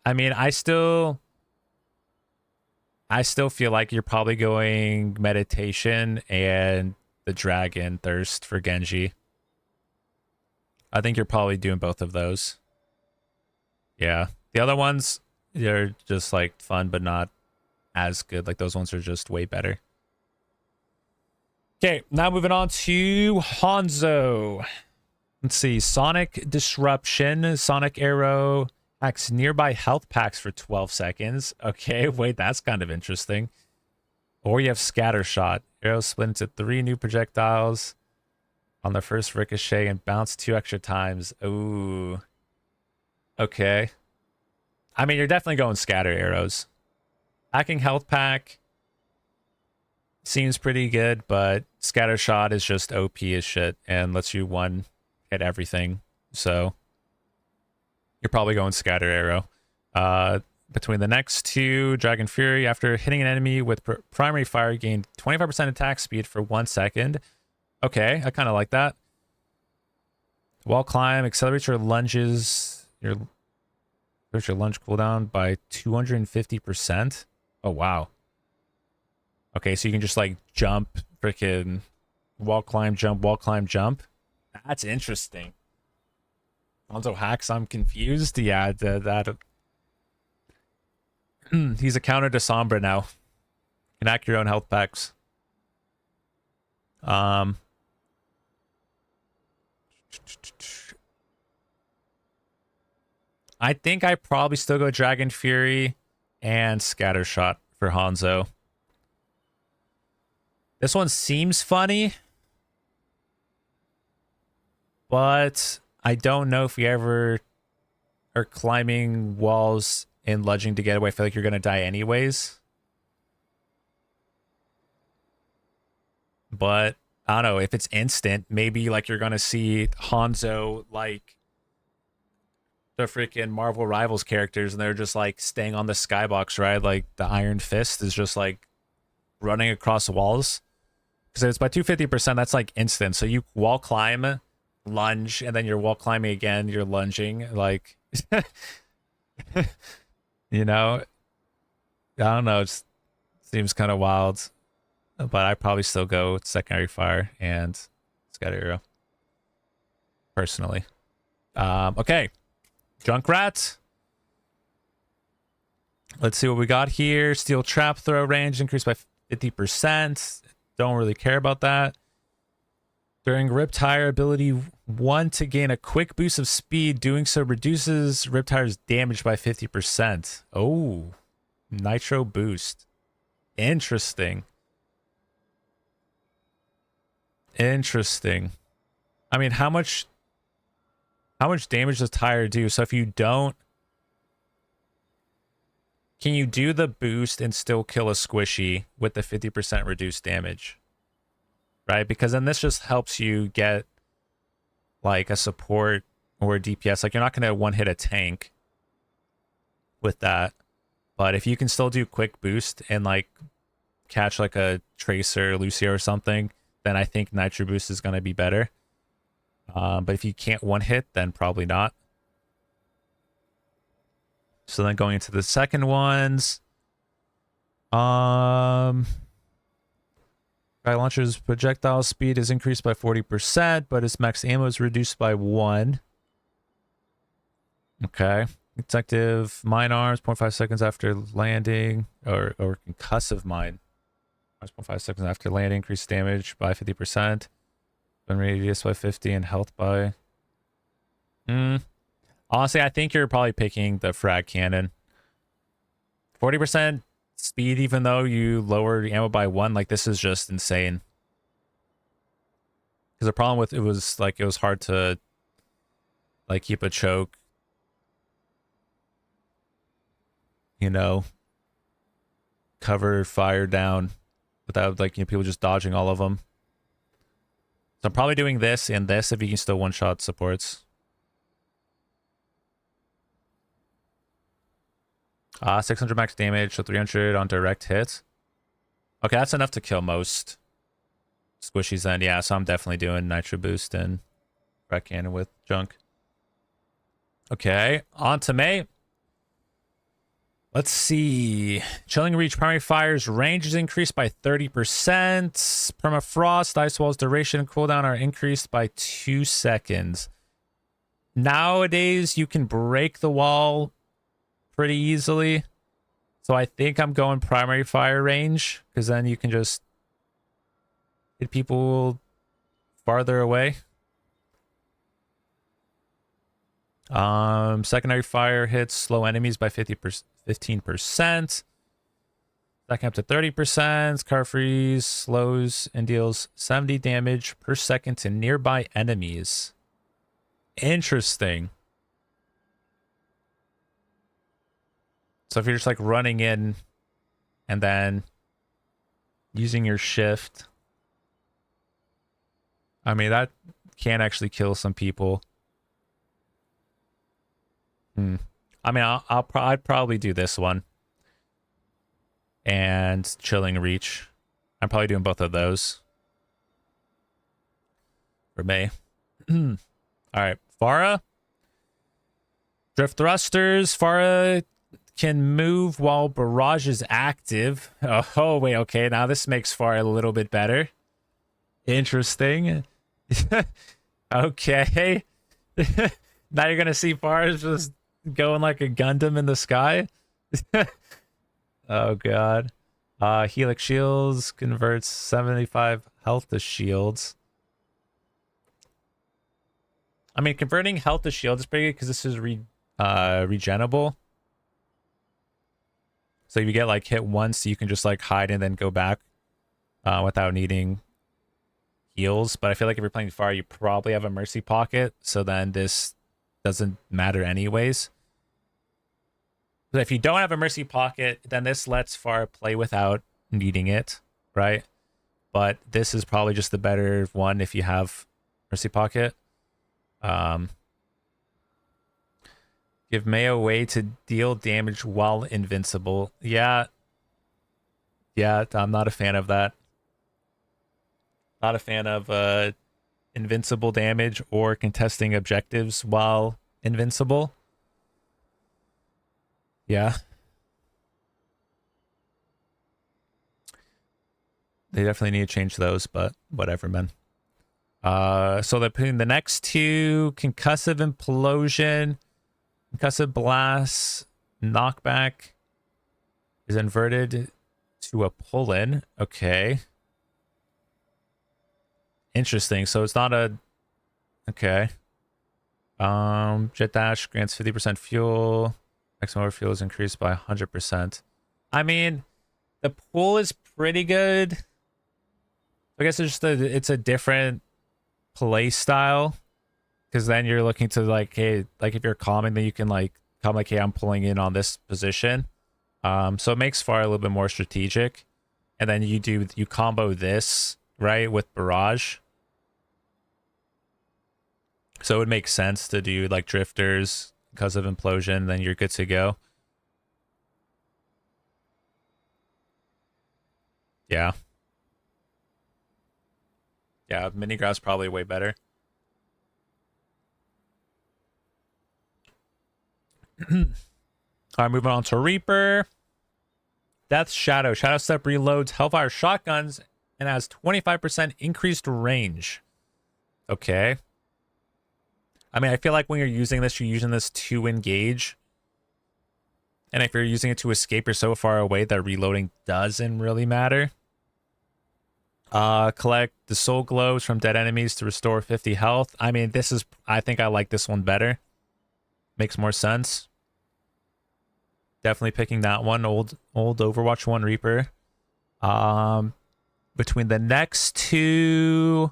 I mean, I still feel like you're probably going meditation and the dragon thirst for Genji. I think you're probably doing both of those. Yeah. The other ones, they're just like fun, but not as good. Like those ones are just way better. Okay, now moving on to Hanzo. Let's see. Sonic Disruption. Sonic Arrow hacks nearby health packs for 12 seconds. Okay, wait, that's kind of interesting. Or you have Scatter Shot. Arrow split into 3 new projectiles on the first ricochet and bounce 2 extra times. Ooh. Okay. I mean, you're definitely going Scatter Arrows. Hacking health pack seems pretty good, but Scatter Shot is just OP as shit and lets you one hit everything. So you're probably going Scatter Arrow. Between the next two, Dragon Fury, after hitting an enemy with primary fire, gain 25% attack speed for 1 second. Okay, I kind of like that. Wall climb accelerates your lunges. Your lunge cooldown by 250%. Oh wow. Okay, so you can just like jump, freaking wall climb, jump. That's interesting. Hanzo hacks, I'm confused. Yeah, that he's a counter to Sombra now. Can hack your own health packs. I think I probably still go Dragon Fury and Scatter Shot for Hanzo. This one seems funny, but I don't know if we ever are climbing walls and lunging to get away. I feel like you're going to die anyways. But I don't know if it's instant. Maybe like you're going to see Hanzo like the freaking Marvel Rivals characters and they're just like staying on the skybox, right? Like the Iron Fist is just like running across walls. Because if it's by 250%, that's like instant. So you wall climb, lunge, and then you're wall climbing again, you're lunging. Like, you know, I don't know. It seems kind of wild. But I probably still go secondary fire and Scatter Arrow. Personally. Okay. Junkrat. Let's see what we got here. Steel trap throw range increased by 50%. Don't really care about that. During Riptire, ability 1 to gain a quick boost of speed. Doing so reduces Riptire's damage by 50%. Oh, Nitro boost. Interesting. Interesting. I mean, how much damage does Tire do? So if you don't, can you do the boost and still kill a squishy with the 50% reduced damage? Right? Because then this just helps you get like a support or a DPS. Like you're not going to one hit a tank with that. But if you can still do quick boost and like catch like a Tracer, Lucio or something, then I think Nitro Boost is going to be better. But if you can't one hit, then probably not. So then going into the second ones. Guy launcher's projectile speed is increased by 40%, but his max ammo is reduced by 1. Okay. Detective mine arms, 0.5 seconds after landing, or concussive mine. 0.5 seconds after landing, increased damage by 50%. Gun radius by 50 and health by... Honestly, I think you're probably picking the frag cannon. 40% speed, even though you lower the ammo by 1, like this is just insane. Because the problem with it was like it was hard to like keep a choke. You know, cover fire down without like people just dodging all of them. So I'm probably doing this and this if you can still one-shot supports. 600 max damage, so 300 on direct hits. Okay, that's enough to kill most squishies then. Yeah, so I'm definitely doing Nitro Boost and Frag Cannon with Junk. Okay, on to May. Let's see. Chilling Reach primary fire's range is increased by 30%. Permafrost, Ice Wall's duration and cooldown are increased by 2 seconds. nowadays you can break the wall pretty easily. So I think I'm going primary fire range, because then you can just hit people farther away. Secondary fire hits slow enemies by 15%. Second up to 30%. Car freeze slows and deals 70 damage per second to nearby enemies. Interesting. So if you're just like running in and then using your shift, I mean, that can actually kill some people. I mean, I'd probably do this one and chilling reach. I'm probably doing both of those for me. All right, Pharah. Drift thrusters. Pharah can move while barrage is active. Oh wait, okay. Now this makes Pharah a little bit better. Interesting. Okay. Now you're gonna see Pharah just going like a Gundam in the sky. Oh god. Helix shields converts 75 health to shields. I mean, converting health to shield is pretty good because this is regenable. So if you get like hit once, you can just like hide and then go back without needing heals. But I feel like if you're playing Pharah, you probably have a mercy pocket, so then this doesn't matter anyways. But if you don't have a mercy pocket, then this lets Pharah play without needing it, right? But this is probably just the better one if you have mercy pocket. Give Mei a way to deal damage while invincible. Yeah, I'm not a fan of that. Not a fan of invincible damage or contesting objectives while invincible. Yeah. They definitely need to change those, but whatever, man. So they're putting the next two: concussive implosion, concussive blast, knockback is inverted to a pull-in. Okay. Interesting. So it's not a okay. Jet dash grants 50% fuel. Maximum fuel is increased by 100%. I mean, the pool is pretty good. I guess it's a different play style, because then you're looking to like, hey, like if you're calming, then you can like come like, hey, I'm pulling in on this position. So it makes Pharah a little bit more strategic, and then you combo this right with barrage. So it would make sense to do like drifters because of implosion, then you're good to go. Yeah. Yeah, mini grass probably way better. All right, moving on to Reaper. Death Shadow. Shadow Step reloads Hellfire shotguns and has 25% increased range. Okay. I mean, I feel like when you're using this, you're using this to engage. And if you're using it to escape, you're so far away that reloading doesn't really matter. Collect the soul globes from dead enemies to restore 50 health. I mean, I think I like this one better. Makes more sense. Definitely picking that one. Old Overwatch 1 Reaper. Between the next two,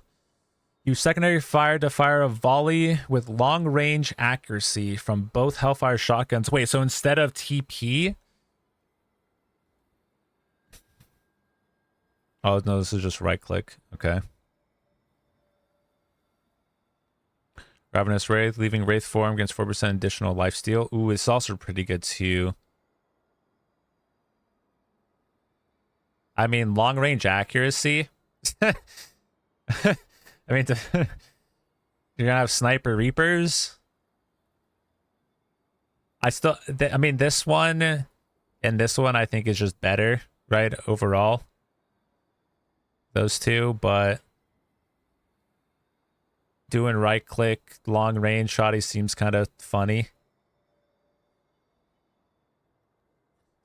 use secondary fire to fire a volley with long range accuracy from both Hellfire shotguns. Wait, so instead of TP? Oh, no, this is just right click. Okay. Ravenous Wraith, leaving Wraith form against 4% additional lifesteal. Ooh, it's also pretty good too. I mean, long range accuracy. I mean, you're gonna have sniper reapers. I mean, this one and this one I think is just better, right? Overall, those two, but doing right click long range shotty seems kind of funny.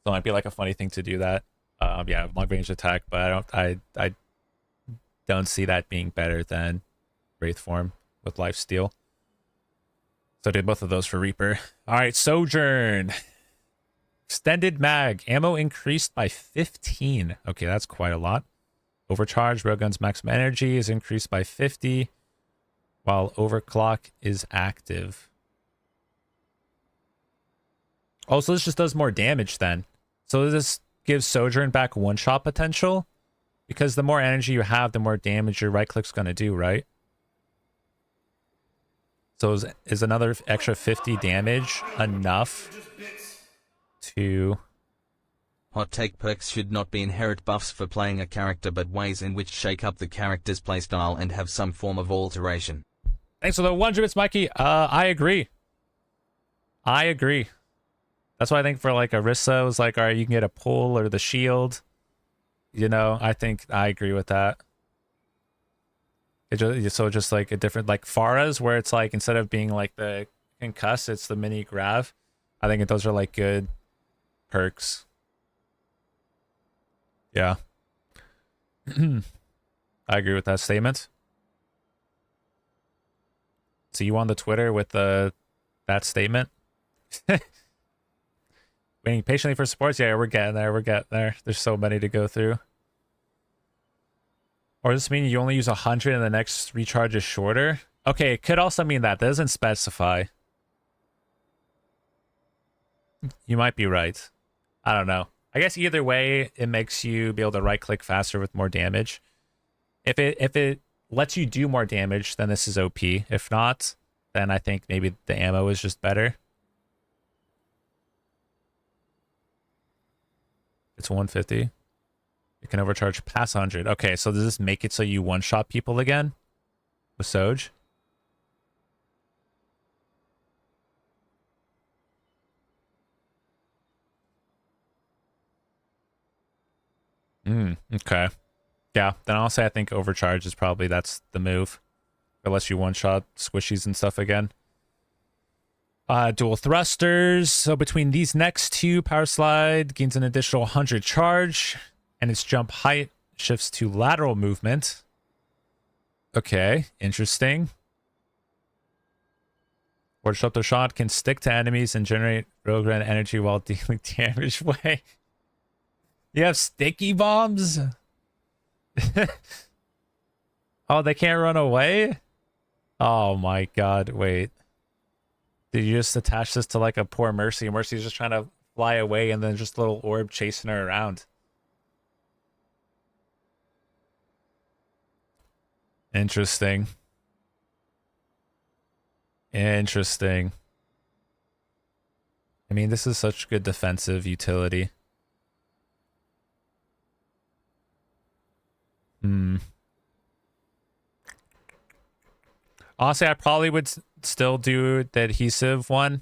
So it might be like a funny thing to do that. Yeah, long range attack, but I don't see that being better than Wraith form with lifesteal. So I did both of those for Reaper. All right, Sojourn. Extended mag. Ammo increased by 15. Okay, that's quite a lot. Overcharge. Railgun's maximum energy is increased by 50, while overclock is active. Oh, so this just does more damage then. So this gives Sojourn back one-shot potential? Because the more energy you have, the more damage your right-click's going to do, right? So is another extra 50 damage enough to... Hot take: perks should not be inherent buffs for playing a character, but ways in which shake up the character's playstyle and have some form of alteration. Thanks for the 100 bits, Mikey. I agree. I agree. That's why I think for like Orisa, it was like, all right, you can get a pull or the shield. You know, I think I agree with that. Just like a different, like Pharah's, where it's like instead of being like the concuss, it's the mini grav. I think those are like good perks. Yeah. I agree with that statement. See you on the Twitter with that statement. Waiting patiently for supports. Yeah, we're getting there. We're getting there. There's so many to go through. Or does this mean you only use 100 and the next recharge is shorter? Okay, it could also mean that. That doesn't specify. You might be right. I don't know. I guess either way, it makes you be able to right click faster with more damage. If it lets you do more damage, then this is OP. If not, then I think maybe the ammo is just better. It's 150. You can overcharge past 100. Okay, so does this make it so you one-shot people again with Soj? Okay. Yeah, then I'll say I think overcharge is probably that's the move. Unless you one-shot squishies and stuff again. Dual thrusters. So between these next two, power slide gains an additional 100 charge, and its jump height shifts to lateral movement. Okay, interesting. Or disruptor shot can stick to enemies and generate railgun energy while dealing damage. Way. You have sticky bombs? Oh, they can't run away? Oh my god, wait. Did you just attach this to like a poor Mercy? Mercy's just trying to fly away and then just a little orb chasing her around. Interesting. Interesting. I mean, this is such good defensive utility. Honestly, I probably would still do the adhesive one.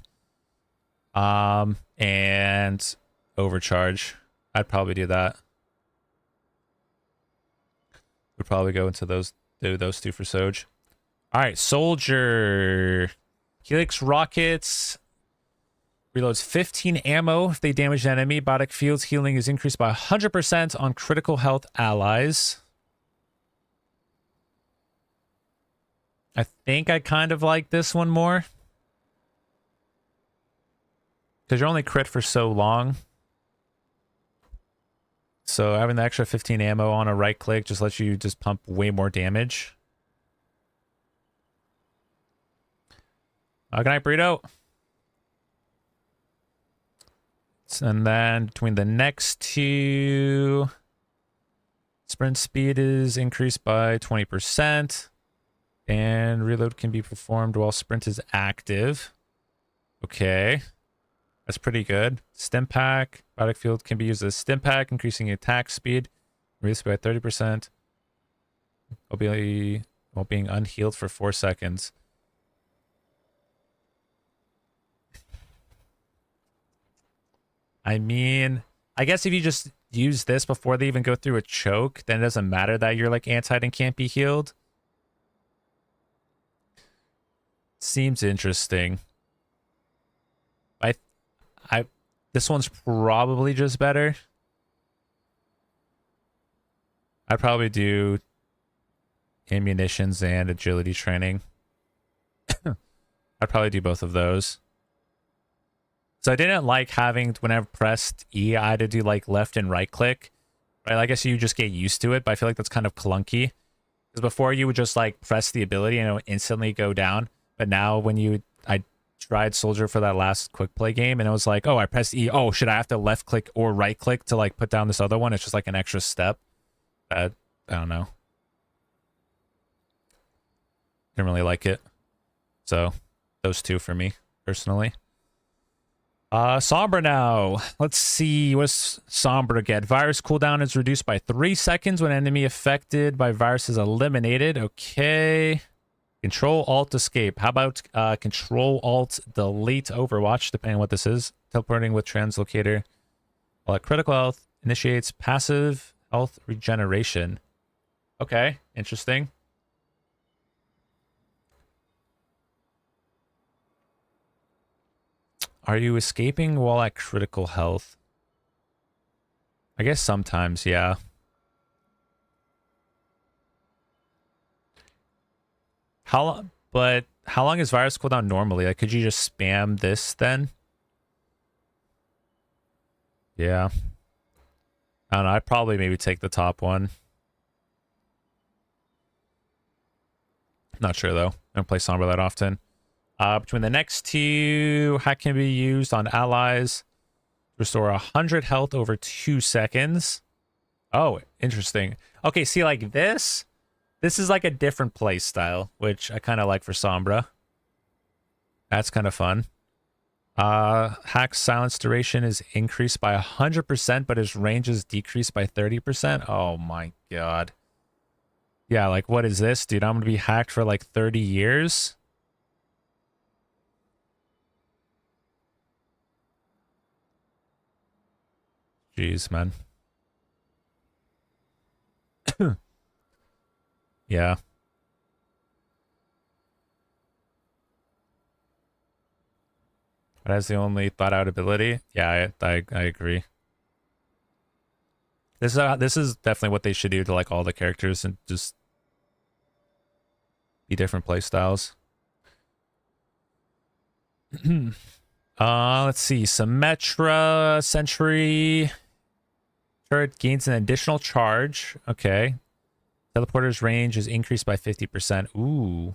And overcharge. I'd probably do that. Would probably go into those two for Soj. Alright, Soldier. Helix rockets. Reloads 15 ammo if they damage an enemy. Biotic Field's healing is increased by 100% on critical health allies. I think I kind of like this one more. Because you're only crit for so long. So having the extra 15 ammo on a right click just lets you just pump way more damage. Good night, Burrito. And then between the next two, sprint speed is increased by 20%. And reload can be performed while sprint is active. Okay. That's pretty good. Stim pack. Biotic field can be used as stim pack, increasing attack speed. Reduced by 30%. While being unhealed for 4 seconds. I mean, I guess if you just use this before they even go through a choke, then it doesn't matter that you're like anti-ed and can't be healed. seems interesting. I, this one's probably just better. I'd probably do ammunitions and agility training. I'd probably do both of those. So I didn't like having, when I pressed E, I had to do like left and right click. Right? I guess you just get used to it, but I feel like that's kind of clunky. Because before you would just like press the ability and it would instantly go down. But now when I tried Soldier for that last quick play game and it was like, oh, I pressed E. Oh, should I have to left click or right click to like put down this other one? It's just like an extra step. I don't know. Didn't really like it. So those two for me personally. Sombra now. Let's see. What's Sombra get? Virus cooldown is reduced by 3 seconds when enemy affected by virus is eliminated. Okay. Control Alt Escape. How about Control Alt Delete Overwatch, depending on what this is. Teleporting with Translocator. While at critical health initiates passive health regeneration. Okay, interesting. Are you escaping while at critical health? I guess sometimes, yeah. But how long is virus cooldown normally? Like, could you just spam this then? Yeah. I don't know. I'd probably maybe take the top one. Not sure though. I don't play Sombra that often. Between the next two, hack can be used on allies. Restore 100 health over 2 seconds. Oh, interesting. Okay, see, like this is like a different play style, which I kind of like for Sombra. That's kind of fun. Hack's silence duration is increased by 100%, but his range is decreased by 30%. Oh my god. Yeah, like what is this, dude? I'm gonna be hacked for like 30 years. Jeez, man. Yeah. That's the only thought out ability. Yeah, I agree. This is definitely what they should do to like all the characters and just be different play styles. Let's see. Symmetra Sentry turret gains an additional charge. Okay. Teleporter's range is increased by 50%. Ooh.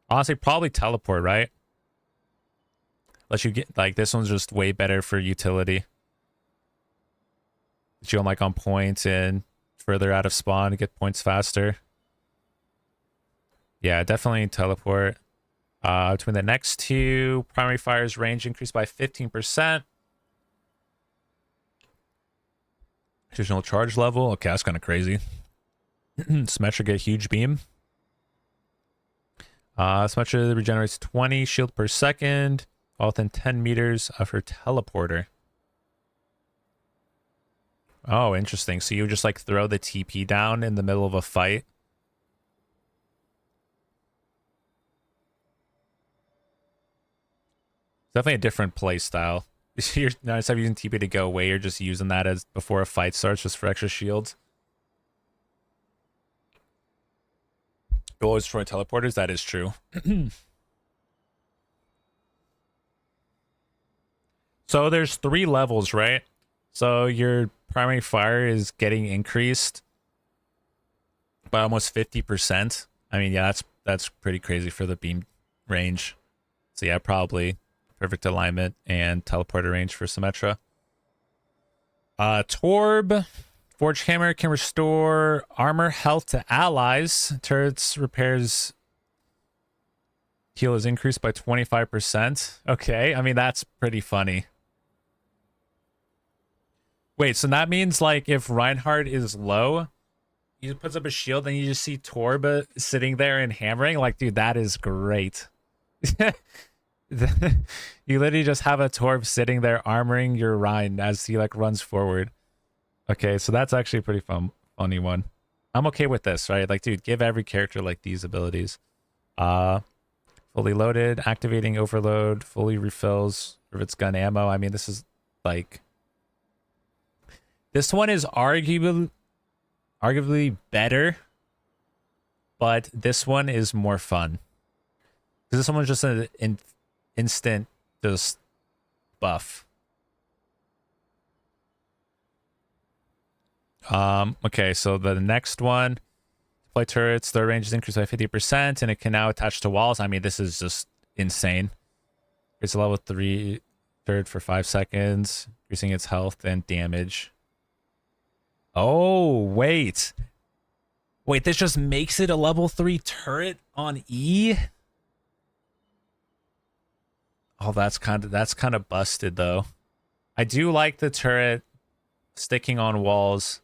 Honestly, probably teleport, right? Unless you get, like, this one's just way better for utility. Get you on, like, on points and further out of spawn to get points faster. Yeah, definitely teleport. Between the next two, primary fire's range increased by 15%. Additional charge level. Okay, that's kind of crazy. Symmetra get huge beam. Symmetra regenerates 20 shield per second, all within 10 meters of her teleporter. Oh, interesting. So you just like throw the TP down in the middle of a fight. Definitely a different play style. You're not instead of using TP to go away, you're just using that as before a fight starts, just for extra shields. You'll always destroy teleporters. That is true. So there's 3 levels, right? So your primary fire is getting increased by almost 50%. I mean, yeah, that's pretty crazy for the beam range. So yeah, probably perfect alignment and teleporter range for Symmetra. Torb. Forge Hammer can restore armor health to allies. Turrets repairs heal is increased by 25%. Okay, I mean, that's pretty funny. Wait, so that means like if Reinhardt is low, he puts up a shield and you just see Torb sitting there and hammering? Like, dude, that is great. You literally just have a Torb sitting there armoring your Rein as he like runs forward. Okay, so that's actually a pretty funny one. I'm okay with this, right? Like, dude, give every character like these abilities. Uh, fully loaded, activating overload, fully refills of its gun ammo. I mean, this is like, this one is arguably better, but this one is more fun. Because this one was just an instant just buff. Okay, so the next one, deploy turrets, their range is increased by 50%, and it can now attach to walls. I mean, this is just insane. It's a level 3 turret for 5 seconds, increasing its health and damage. Oh, wait. Wait, this just makes it a level 3 turret on E? Oh, that's kind of busted though. I do like the turret sticking on walls.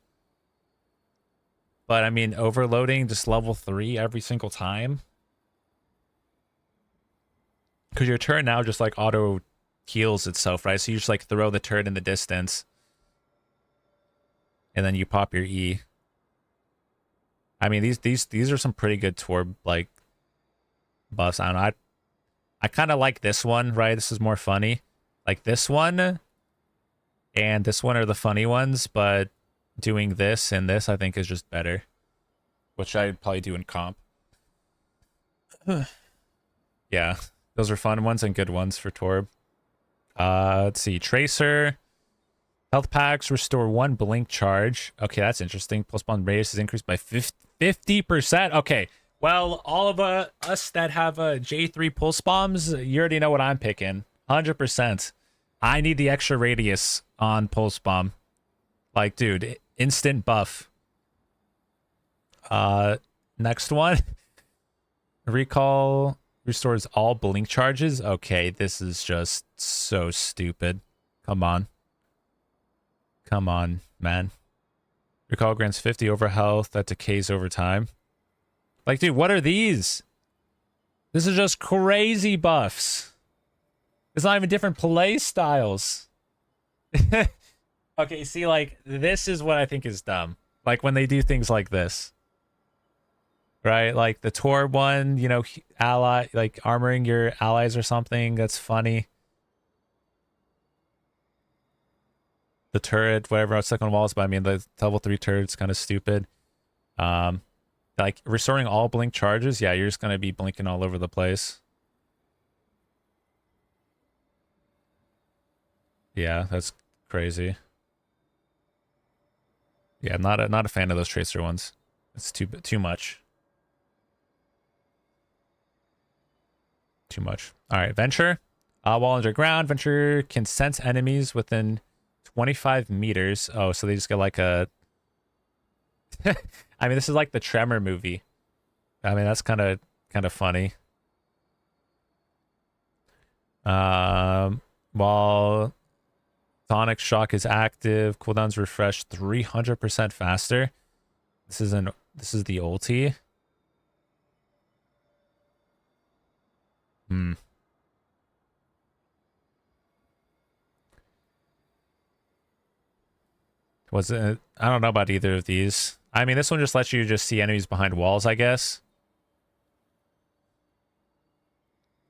But I mean, overloading just level 3 every single time. Because your turret now just like auto heals itself, right? So you just like throw the turret in the distance. And then you pop your E. I mean, these are some pretty good Torb like buffs. I don't know. I kind of like this one, right? This is more funny. Like this one and this one are the funny ones, but doing this and this I think is just better. Which I'd probably do in comp. Yeah, those are fun ones and good ones for Torb. Let's see. Tracer. Health packs restore 1 blink charge. Okay, that's interesting. Pulse bomb radius is increased by 50%. Okay, well, all of us that have J3 pulse bombs, you already know what I'm picking. 100%. I need the extra radius on pulse bomb. Like, dude, instant buff. Next one. Recall restores all blink charges. Okay, this is just so stupid. Come on. Come on, man. Recall grants 50 over health that decays over time. Like, dude, what are these? This is just crazy buffs. It's not even different play styles. Okay, see, like, this is what I think is dumb. Like, when they do things like this. Right? Like, the Tor one, you know, ally, like, armoring your allies or something. That's funny. The turret, whatever, I was stuck on walls, but I mean, the level 3 turret's kind of stupid. Like, restoring all blink charges, yeah, you're just going to be blinking all over the place. Yeah, that's crazy. Yeah, not a fan of those tracer ones. It's too much. Too much. All right, Venture. While underground, Venture can sense enemies within 25 meters. Oh, so they just get like a... I mean, this is like the Tremor movie. I mean, that's kind of funny. While Sonic Shock is active, cooldowns refresh 300% faster. This is the ulti. Was it? I don't know about either of these. I mean, this one just lets you just see enemies behind walls, I guess.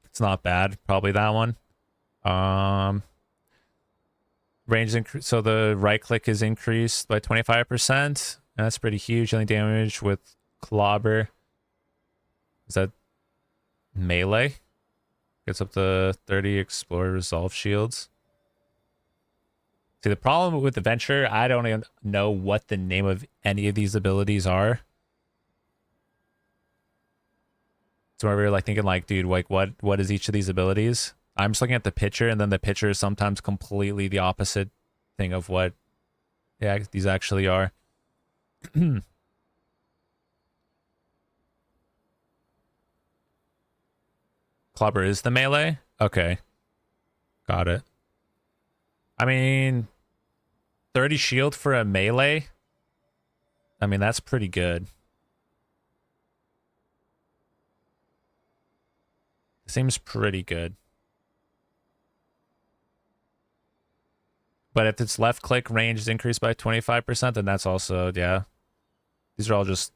It's not bad. Probably that one. Range increase. So the right click is increased by 25%. And that's pretty huge. Only damage with Clobber. Is that melee? Gets up to 30 Explorer Resolve shields. See, the problem with the Venture, I don't even know what the name of any of these abilities are. So whenever you're like thinking like, dude, like what is each of these abilities? I'm just looking at the picture, and then the picture is sometimes completely the opposite thing of what these actually are. Clobber is the melee? Okay. Got it. I mean, 30 shield for a melee? I mean, that's pretty good. Seems pretty good. But if its left click range is increased by 25%, then that's also, yeah. These are all just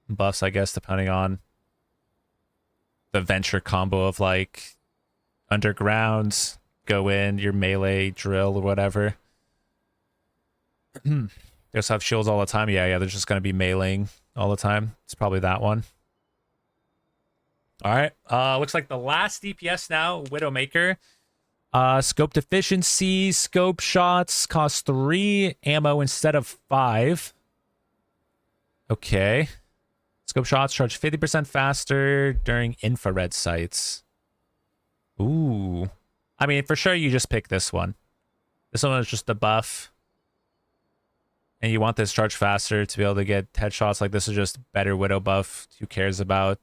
buffs, I guess, depending on the venture combo of like underground, go in, your melee, drill, or whatever. They also have shields all the time. Yeah, they're just going to be meleeing all the time. It's probably that one. All right. Looks like the last DPS now, Widowmaker. Scope deficiency, scope shots cost 3 ammo instead of 5. Okay. Scope shots charge 50% faster during infrared sights. Ooh. I mean, for sure, you just pick this one. This one is just a buff. And you want this charge faster to be able to get headshots. Like, this is just better Widow buff. Who cares about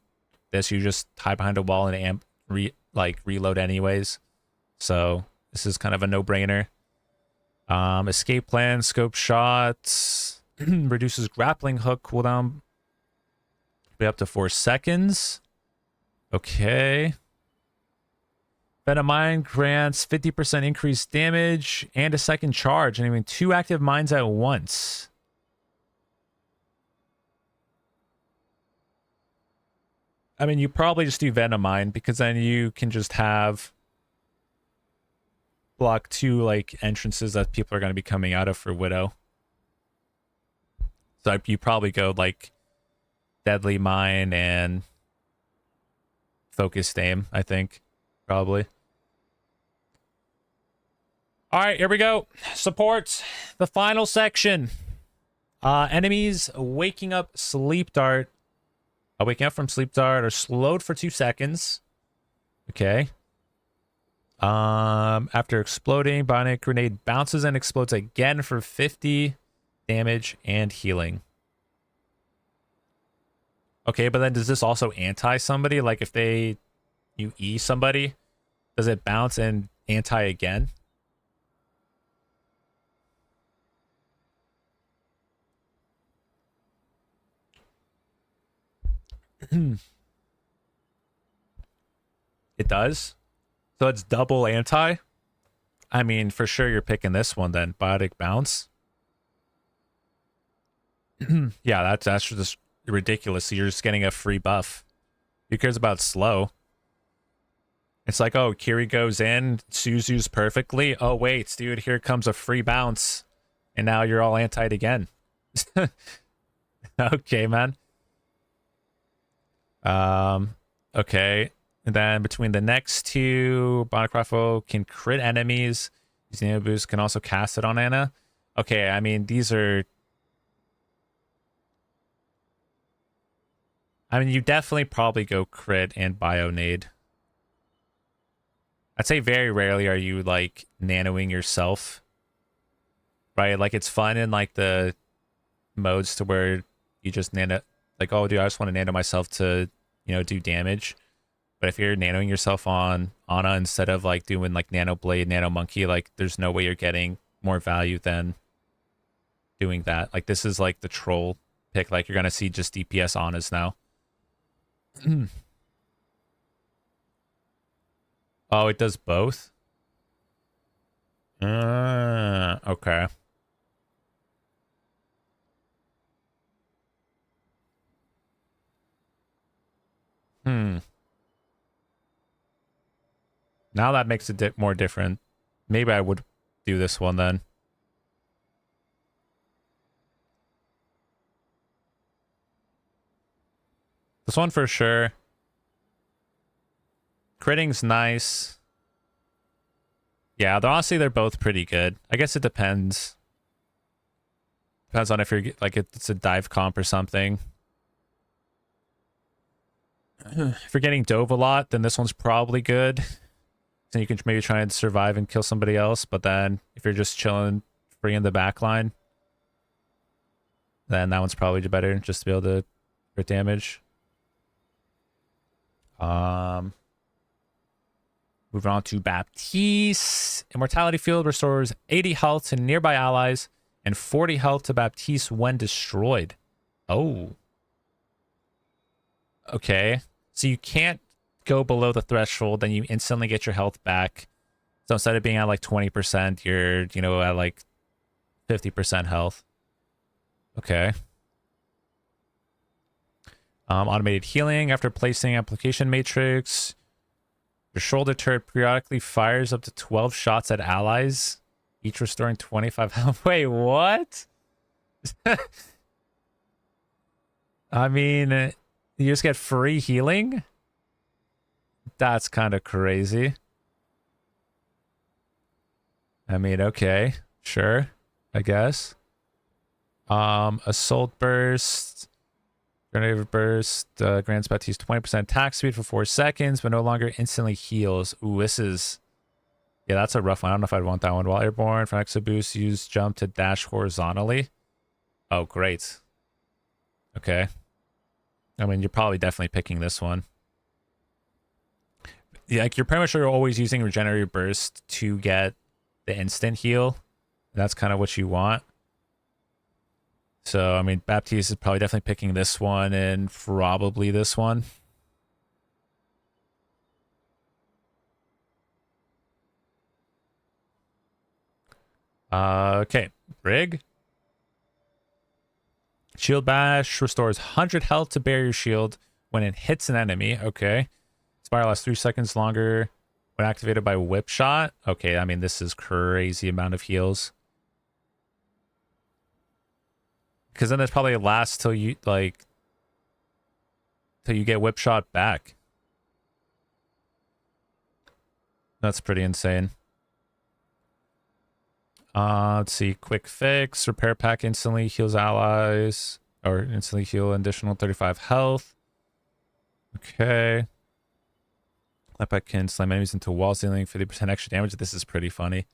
this? You just hide behind a wall and reload anyways. So this is kind of a no-brainer. Escape plan, scope shots, reduces grappling hook cooldown by up to 4 seconds. Okay. Venom Mine grants 50% increased damage and a second charge, and even 2 active mines at once. I mean, you probably just do Venom Mine because then you can just have block 2 like entrances that people are going to be coming out of for Widow. So you probably go like Deadly Mine and Focused Aim, I think. Probably. All right, here we go. Support the final section. Enemies waking up sleep dart. Waking up from sleep dart are slowed for 2 seconds. Okay. After exploding, bionic grenade bounces and explodes again for 50 damage and healing. Okay, but then does this also anti somebody? Like if you E somebody, does it bounce and anti again? It does? So it's double anti? I mean, for sure you're picking this one then. Biotic bounce. Yeah, that's just ridiculous. So you're just getting a free buff. Who cares about slow? It's like, oh, Kiri goes in, Suzu's perfectly. Oh, wait, dude, here comes a free bounce. And now you're all anti'd again. Okay, man. Okay. And then between the next two, Bionic Rifle can crit enemies. Using Nano Boost can also cast it on Ana. Okay, I mean, these are... I mean, you definitely probably go crit and Bionade. I'd say very rarely are you, like, nanoing yourself. Right? Like, it's fun in, like, the modes to where you just nano... Like, oh, dude, I just want to nano myself to, you know, do damage. But if you're nanoing yourself on Ana instead of, like, doing, like, Nano Blade, Nano Monkey, like, there's no way you're getting more value than doing that. Like, this is, like, the troll pick. Like, you're going to see just DPS Anas now. Oh, it does both? Okay. Now that makes it more different. Maybe I would do this one then. This one for sure. Critting's nice. Yeah, honestly, they're both pretty good. I guess it depends. Depends on if you're, like, it's a dive comp or something. If you're getting dove a lot, then this one's probably good. So you can maybe try and survive and kill somebody else. But then if you're just chilling free in the back line, then that one's probably better just to be able to crit damage. Moving on to Baptiste. Immortality Field restores 80 health to nearby allies and 40 health to Baptiste when destroyed. Oh. Okay. So you can't go below the threshold, then you instantly get your health back. So instead of being at like 20%, you're, you know, at like 50% health. Okay. Automated healing after placing application matrix. Your shoulder turret periodically fires up to 12 shots at allies, each restoring 25 health. Wait, what? I mean, you just get free healing? That's kind of crazy. I mean, okay, sure, I guess. Assault burst. Grenade burst grants Baptiste 20% attack speed for 4 seconds, but no longer instantly heals. Ooh, this is... Yeah, that's a rough one. I don't know if I'd want that one. While airborne, for extra boost, use jump to dash horizontally. Oh, great. Okay. I mean, you're probably definitely picking this one. Yeah, like you're pretty much always using regenerative burst to get the instant heal. That's kind of what you want. So, I mean, Baptiste is probably definitely picking this one and probably this one. Okay, Brig. Shield Bash restores 100 health to barrier shield when it hits an enemy. Okay. Spiral lasts 3 seconds longer when activated by Whip Shot. Okay, I mean, this is crazy amount of heals. Because then this probably lasts till you, like, till you get Whip Shot back. That's pretty insane. Let's see. Quick Fix. Repair Pack instantly heals allies. Or instantly heal an additional 35 health. Okay. That pack can slam enemies into walls, dealing 50% extra damage. This is pretty funny.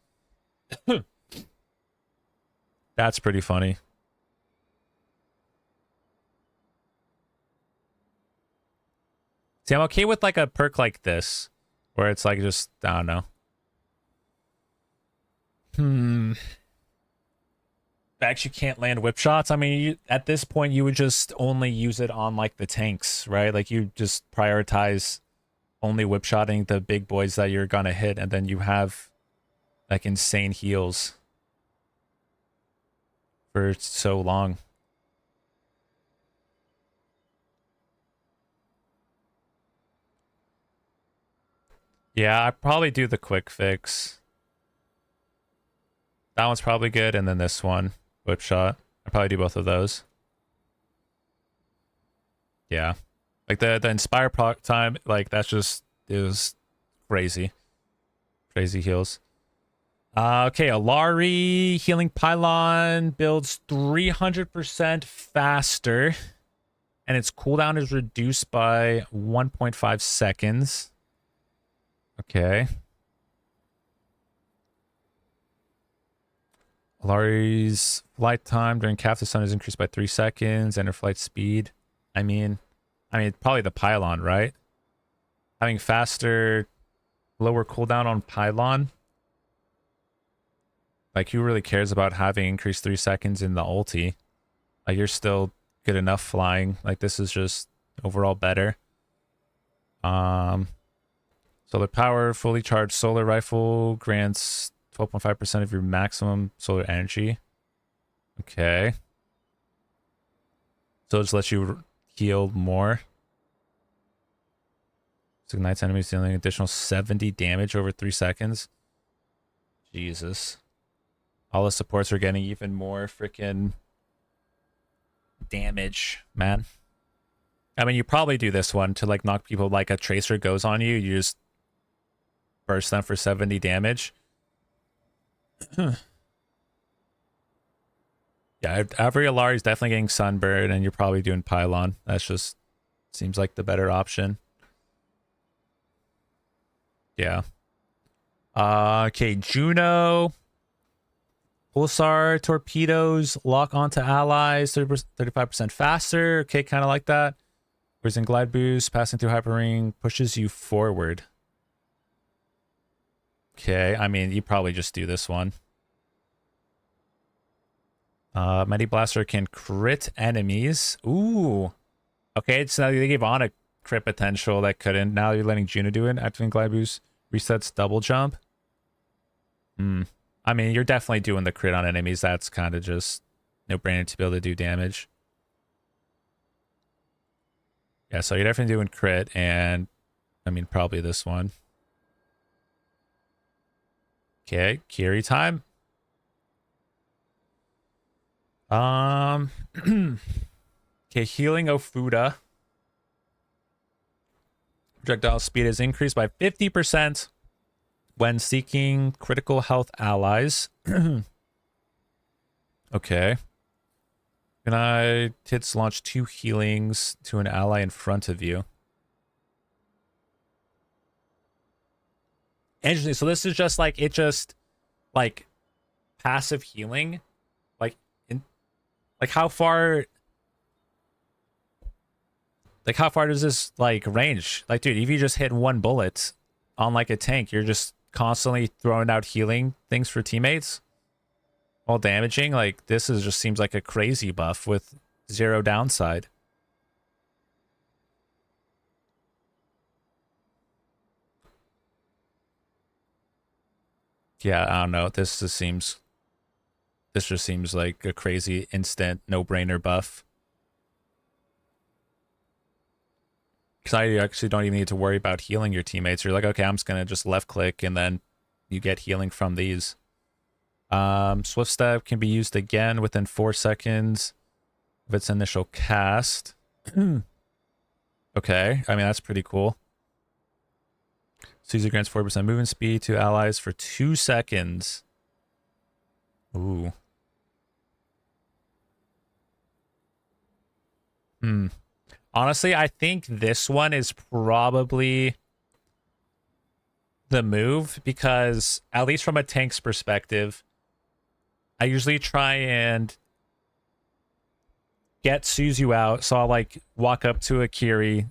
That's pretty funny. See, I'm okay with like a perk like this, where it's like just, I don't know. Actually can't land whip shots. I mean, at this point, you would just only use it on like the tanks, right? Like you just prioritize only whip shotting the big boys that you're gonna hit, and then you have like insane heals for so long. Yeah, I probably do the quick fix. That one's probably good, and then this one, whip shot. I probably do both of those. Yeah, like the inspire proc time, like that's just is crazy, crazy heals. Okay, Alari healing pylon builds 300% faster, and its cooldown is reduced by 1.5 seconds. Okay. Alari's flight time during Calf the Sun is increased by 3 seconds, and her flight speed. I mean, probably the pylon, right? Having faster, lower cooldown on pylon. Like, who really cares about having increased 3 seconds in the ulti? Like, you're still good enough flying. Like, this is just overall better. Solar power, fully charged solar rifle grants 12.5% of your maximum solar energy. Okay. So it just lets you heal more. So ignites enemies dealing additional 70 damage over 3 seconds. Jesus. All the supports are getting even more freaking damage, man. I mean, you probably do this one to like knock people, like a tracer goes on you, you just burst them for 70 damage. Yeah, every Alari is definitely getting sunburned, and you're probably doing pylon. That's just seems like the better option. Yeah. Okay, Juno. Pulsar torpedoes lock onto allies 35% faster. Okay, kind of like that. Whereas in Glide Boost, passing through Hyperring pushes you forward. Okay, I mean, you probably just do this one. Medi Blaster can crit enemies. Ooh. Okay, so now they gave on a crit potential that couldn't. Now you're letting Juno do it. Activating Glide Boost resets double jump. Hmm. I mean, you're definitely doing the crit on enemies. That's kind of just no-brainer to be able to do damage. Yeah, so you're definitely doing crit, and I mean, probably this one. Okay, Kiri time. Okay, healing Ofuda. Projectile speed is increased by 50% when seeking critical health allies. Okay. Can I hits launch 2 healings to an ally in front of you? Interesting. So this is just like like passive healing. Like in like how far does this like range? Like, dude, if you just hit one bullet on like a tank, you're just constantly throwing out healing things for teammates while damaging. Like, this is just seems like a crazy buff with zero downside. Yeah, I don't know. This just seems like a crazy instant no-brainer buff. Because I actually don't even need to worry about healing your teammates. You're like, okay, I'm just gonna just left click and then you get healing from these. Swift step can be used again within 4 seconds of its initial cast. Okay, I mean that's pretty cool. Caesar grants 40% movement speed to allies for 2 seconds. Ooh. Honestly, I think this one is probably the move because, at least from a tank's perspective, I usually try and get Suzu out. So I'll like walk up to a Kiri,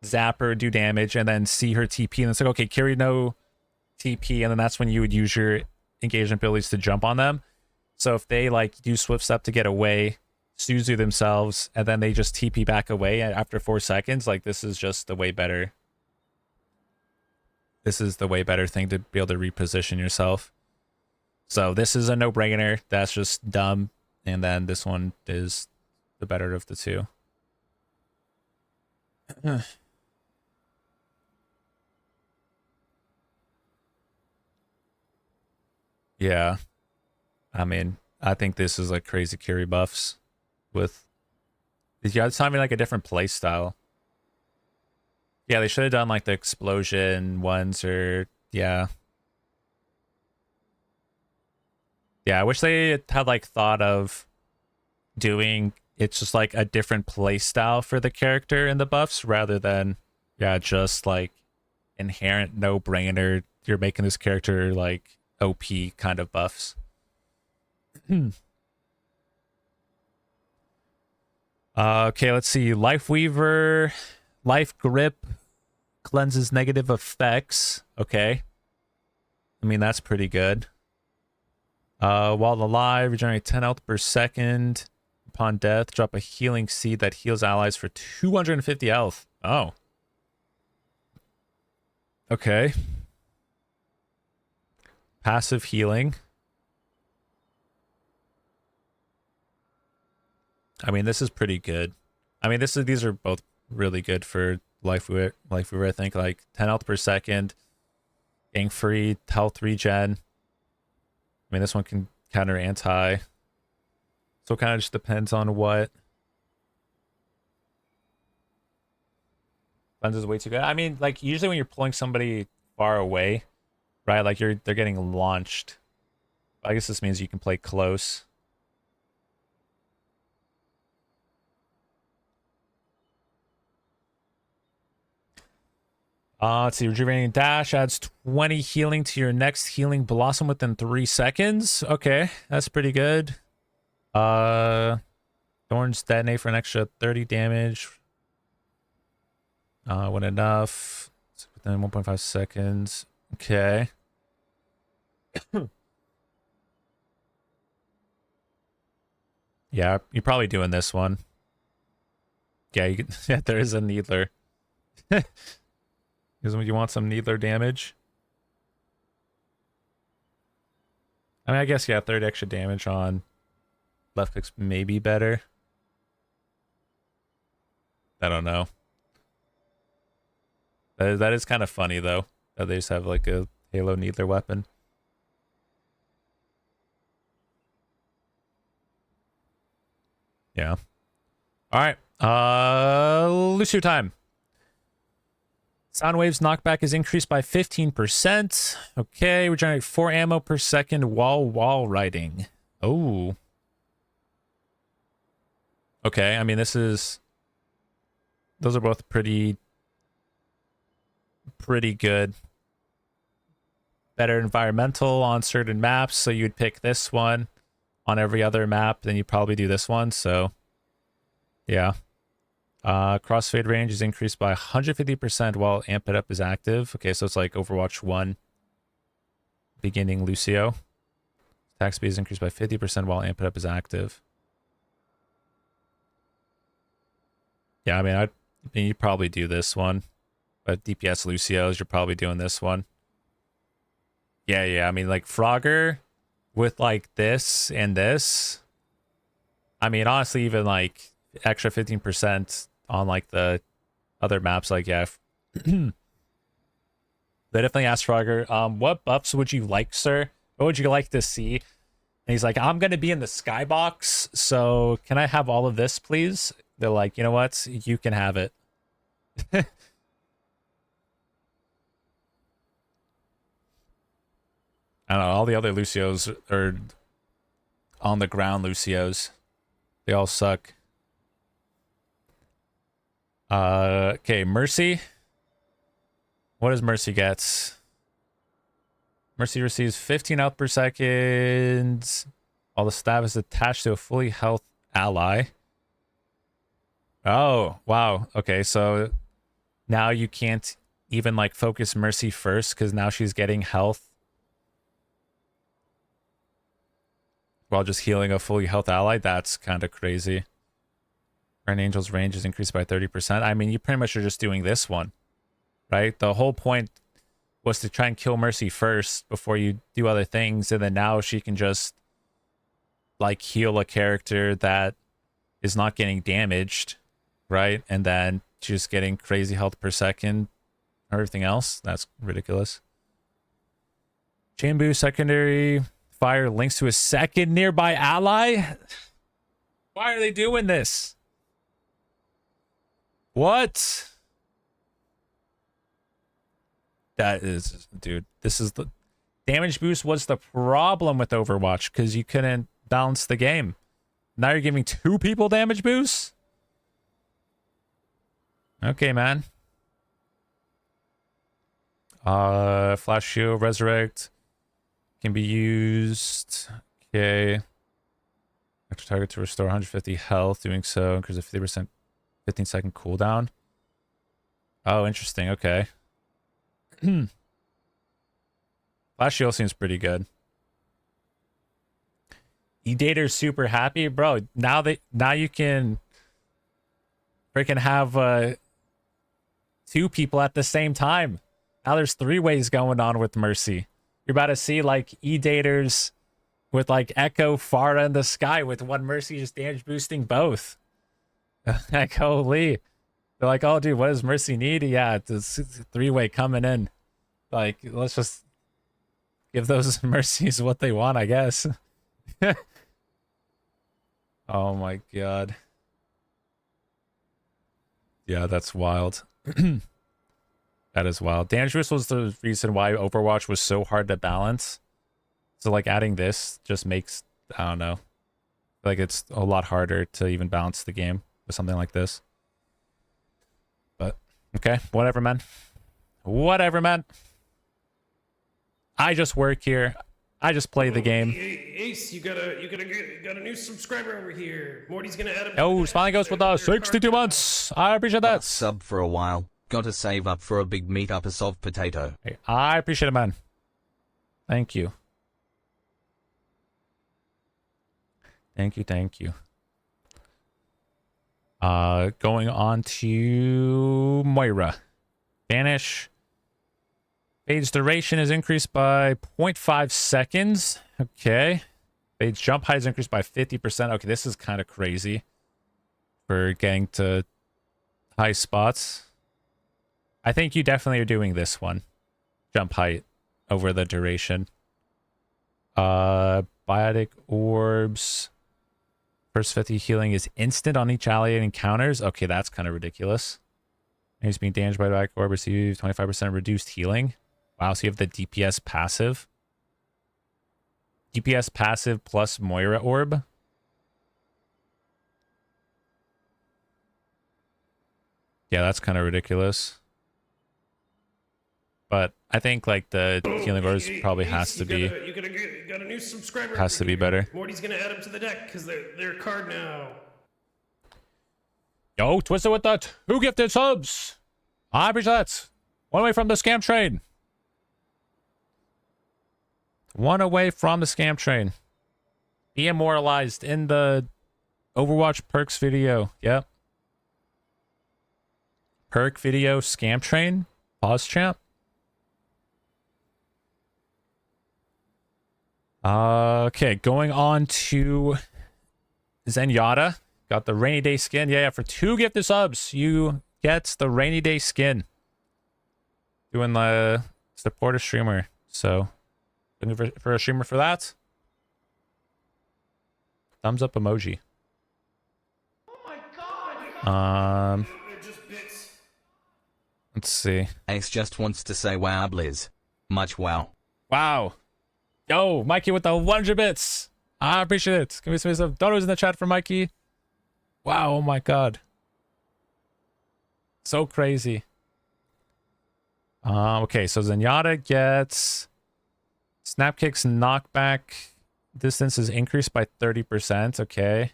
zap her, do damage, and then see her TP. And it's like, okay, Kiri, no TP. And then that's when you would use your engagement abilities to jump on them. So if they like do swift step to get away, Suzu themselves, and then they just TP back away after 4 seconds, like this is just the way better. This is the way better thing to be able to reposition yourself. So this is a no-brainer. That's just dumb. And then this one is the better of the two. Yeah. I mean, I think this is like crazy carry buffs with... Yeah, it's not even like a different play style. Yeah, they should have done like the explosion ones or... Yeah. Yeah, I wish they had like thought of doing it's just like a different play style for the character in the buffs rather than just like inherent no-brainer you're making this character like OP kind of buffs. Okay, let's see. Life Weaver, Life Grip cleanses negative effects. Okay. I mean, that's pretty good. While alive, regenerate 10 health per second. Upon death, drop a healing seed that heals allies for 250 health. Oh. Okay. Passive healing. I mean, this is pretty good. I mean, these are both really good for Life Weaver, I think. Like 10 health per second. Ink free, health regen. I mean, this one can counter anti. So it kind of just depends on what. Lens is way too good. I mean, like usually when you're pulling somebody far away, right? Like they're getting launched. I guess this means you can play close. Let's see. Rejuvenating Dash adds 20 healing to your next healing blossom within 3 seconds. Okay, that's pretty good. Thorns detonate for an extra 30 damage. When enough. It's within 1.5 seconds. Okay. Yeah, you're probably doing this one. Yeah, yeah, there is a Needler. Because you want some Needler damage. I mean, I guess, yeah, 30 extra damage on left clicks may be better. I don't know. That is kind of funny, though, that they just have, like, a Halo Needler weapon. Yeah. All right. Lucio time. Sound waves knockback is increased by 15%. Okay, regenerate 4 ammo per second while wall riding. Oh. Okay, I mean, those are both pretty good. Better environmental on certain maps, so you'd pick this one. On every other map, then you probably do this one, so yeah. Crossfade range is increased by 150% while Amp It Up is active. Okay, so it's like Overwatch 1 beginning Lucio. Attack speed is increased by 50% while Amp It Up is active. Yeah, I mean, you probably do this one. But DPS Lucios, you're probably doing this one. Yeah, I mean, like Frogger with like this and this. I mean, honestly, even like extra 15% on like the other maps, like, yeah. They definitely asked Frogger, what buffs would you like, sir? What would you like to see? And he's like, I'm going to be in the skybox, so can I have all of this, please? They're like, you know what? You can have it. I don't know, all the other Lucios are on the ground Lucios. They all suck. Okay, Mercy. What does Mercy get? Mercy receives 15 health per second. While the staff is attached to a fully health ally. Oh, wow. Okay, so now you can't even like focus Mercy first because now she's getting health while just healing a fully health ally. That's kind of crazy. Burn Angel's range is increased by 30%. I mean, you pretty much are just doing this one, right? The whole point was to try and kill Mercy first before you do other things, and then now she can just like heal a character that is not getting damaged, right? And then she's getting crazy health per second. Everything else, that's ridiculous. Chain boost secondary fire links to a second nearby ally. Why are they doing this? What? That is, dude, this is the damage boost was the problem with Overwatch because you couldn't balance the game. Now you're giving 2 people damage boosts? Okay, man. Flash shield, resurrect can be used. Okay. Extra target to restore 150 health. Doing so increases a 50% 15-second cooldown. Oh, interesting. Okay. Flash shield seems pretty good. E-Dater's super happy, bro. Now you can freaking have 2 people at the same time. Now there's 3 ways going on with Mercy. You're about to see like E-Daters with like Echo, Pharah in the sky with one Mercy just damage boosting both. Echo Lee. They're like, oh dude, what does Mercy need? Yeah, it's 3-way coming in. Like, let's just give those Mercies what they want, I guess. Oh my god. Yeah, that's wild. That is wild. Damage boost was the reason why Overwatch was so hard to balance. So like adding this just makes, I don't know, like it's a lot harder to even balance the game with something like this. But okay, whatever, man. Whatever, man. I just work here. I just play the game. Hey, Ace, you got a new subscriber over here. Morty's gonna add him. Oh, Smiling Ghost with 62 months. I appreciate that. Sub for a while. Gotta save up for a big meetup of soft potato. Hey, I appreciate it, man. Thank you. Thank you. Going on to Moira. Vanish. Page duration is increased by 0.5 seconds. Okay. They jump height is increased by 50%. Okay, this is kind of crazy for getting to high spots. I think you definitely are doing this one. Jump height over the duration. Biotic orbs. First 50 healing is instant on each allied encounters. Okay, that's kind of ridiculous. He's being damaged by the biotic orb. Receive 25% reduced healing. Wow, so you have the DPS passive. DPS passive plus Moira orb. Yeah, that's kind of ridiculous. But I think like the healing orbs probably has to be got a new subscriber. has to be better. Morty's gonna add him to the deck because they're a card now. Yo, Twisted with that. Who gifted subs? I appreciate that. One away from the scam train. One away from the scam train. Be immortalized in the Overwatch perks video. Yep. Perk video scam train. Pause champ. Okay, going on to Zenyatta. Got the rainy day skin. Yeah, for 2 gifted subs, you get the rainy day skin. Doing the support a streamer. So, looking for a streamer for that. Thumbs up emoji. Oh my god! They're just bits. Let's see. Ace just wants to say wow, Blizz. Much wow. Wow. Yo, Mikey with the 100 bits. I appreciate it. Give me some donos in the chat for Mikey. Wow, oh my god. So crazy. Okay, so Zenyatta gets snap kicks knockback distance is increased by 30%. Okay.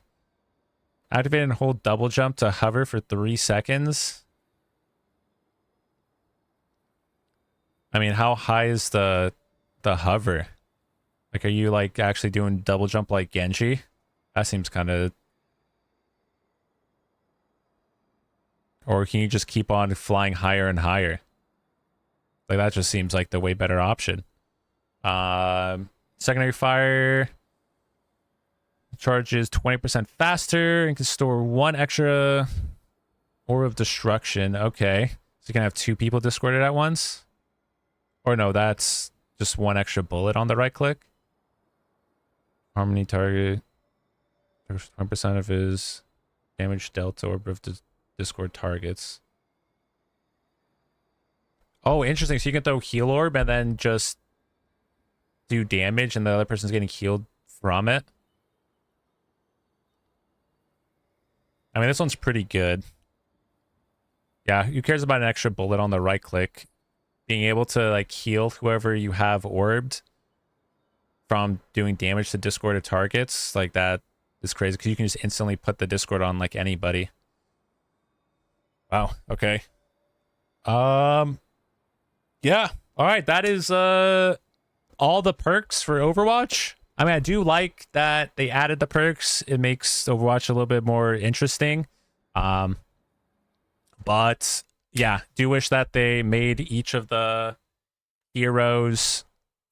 Activate and hold double jump to hover for 3 seconds. I mean, how high is the hover? Like, are you like actually doing double jump like Genji? That seems kind of... Or can you just keep on flying higher and higher? Like, that just seems like the way better option. Secondary fire charges 20% faster and can store 1 extra orb of destruction. Okay. So you can have 2 people discorded at once? Or no, that's just 1 extra bullet on the right click. Harmony target 20% of his damage dealt to orb of Discord targets. Oh, interesting. So you can throw heal orb and then just do damage and the other person's getting healed from it. I mean, this one's pretty good. Yeah, who cares about an extra bullet on the right click? Being able to like heal whoever you have orbed from doing damage to discorded targets, like that is crazy because you can just instantly put the discord on like anybody. Wow. Okay. Yeah. All right. That is all the perks for Overwatch. I mean, I do like that they added the perks. It makes Overwatch a little bit more interesting. But yeah, do wish that they made each of the heroes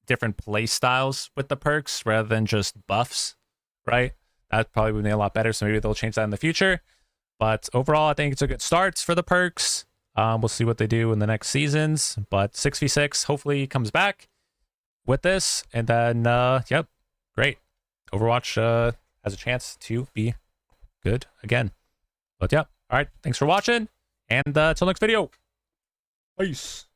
different play styles with the perks rather than just buffs, right? That probably would be a lot better. So maybe they'll change that in the future. But overall, I think it's a good start for the perks. We'll see what they do in the next seasons. But 6v6 hopefully comes back with this. And then, yep, great. Overwatch has a chance to be good again. But yeah, all right. Thanks for watching. And till next video. Peace.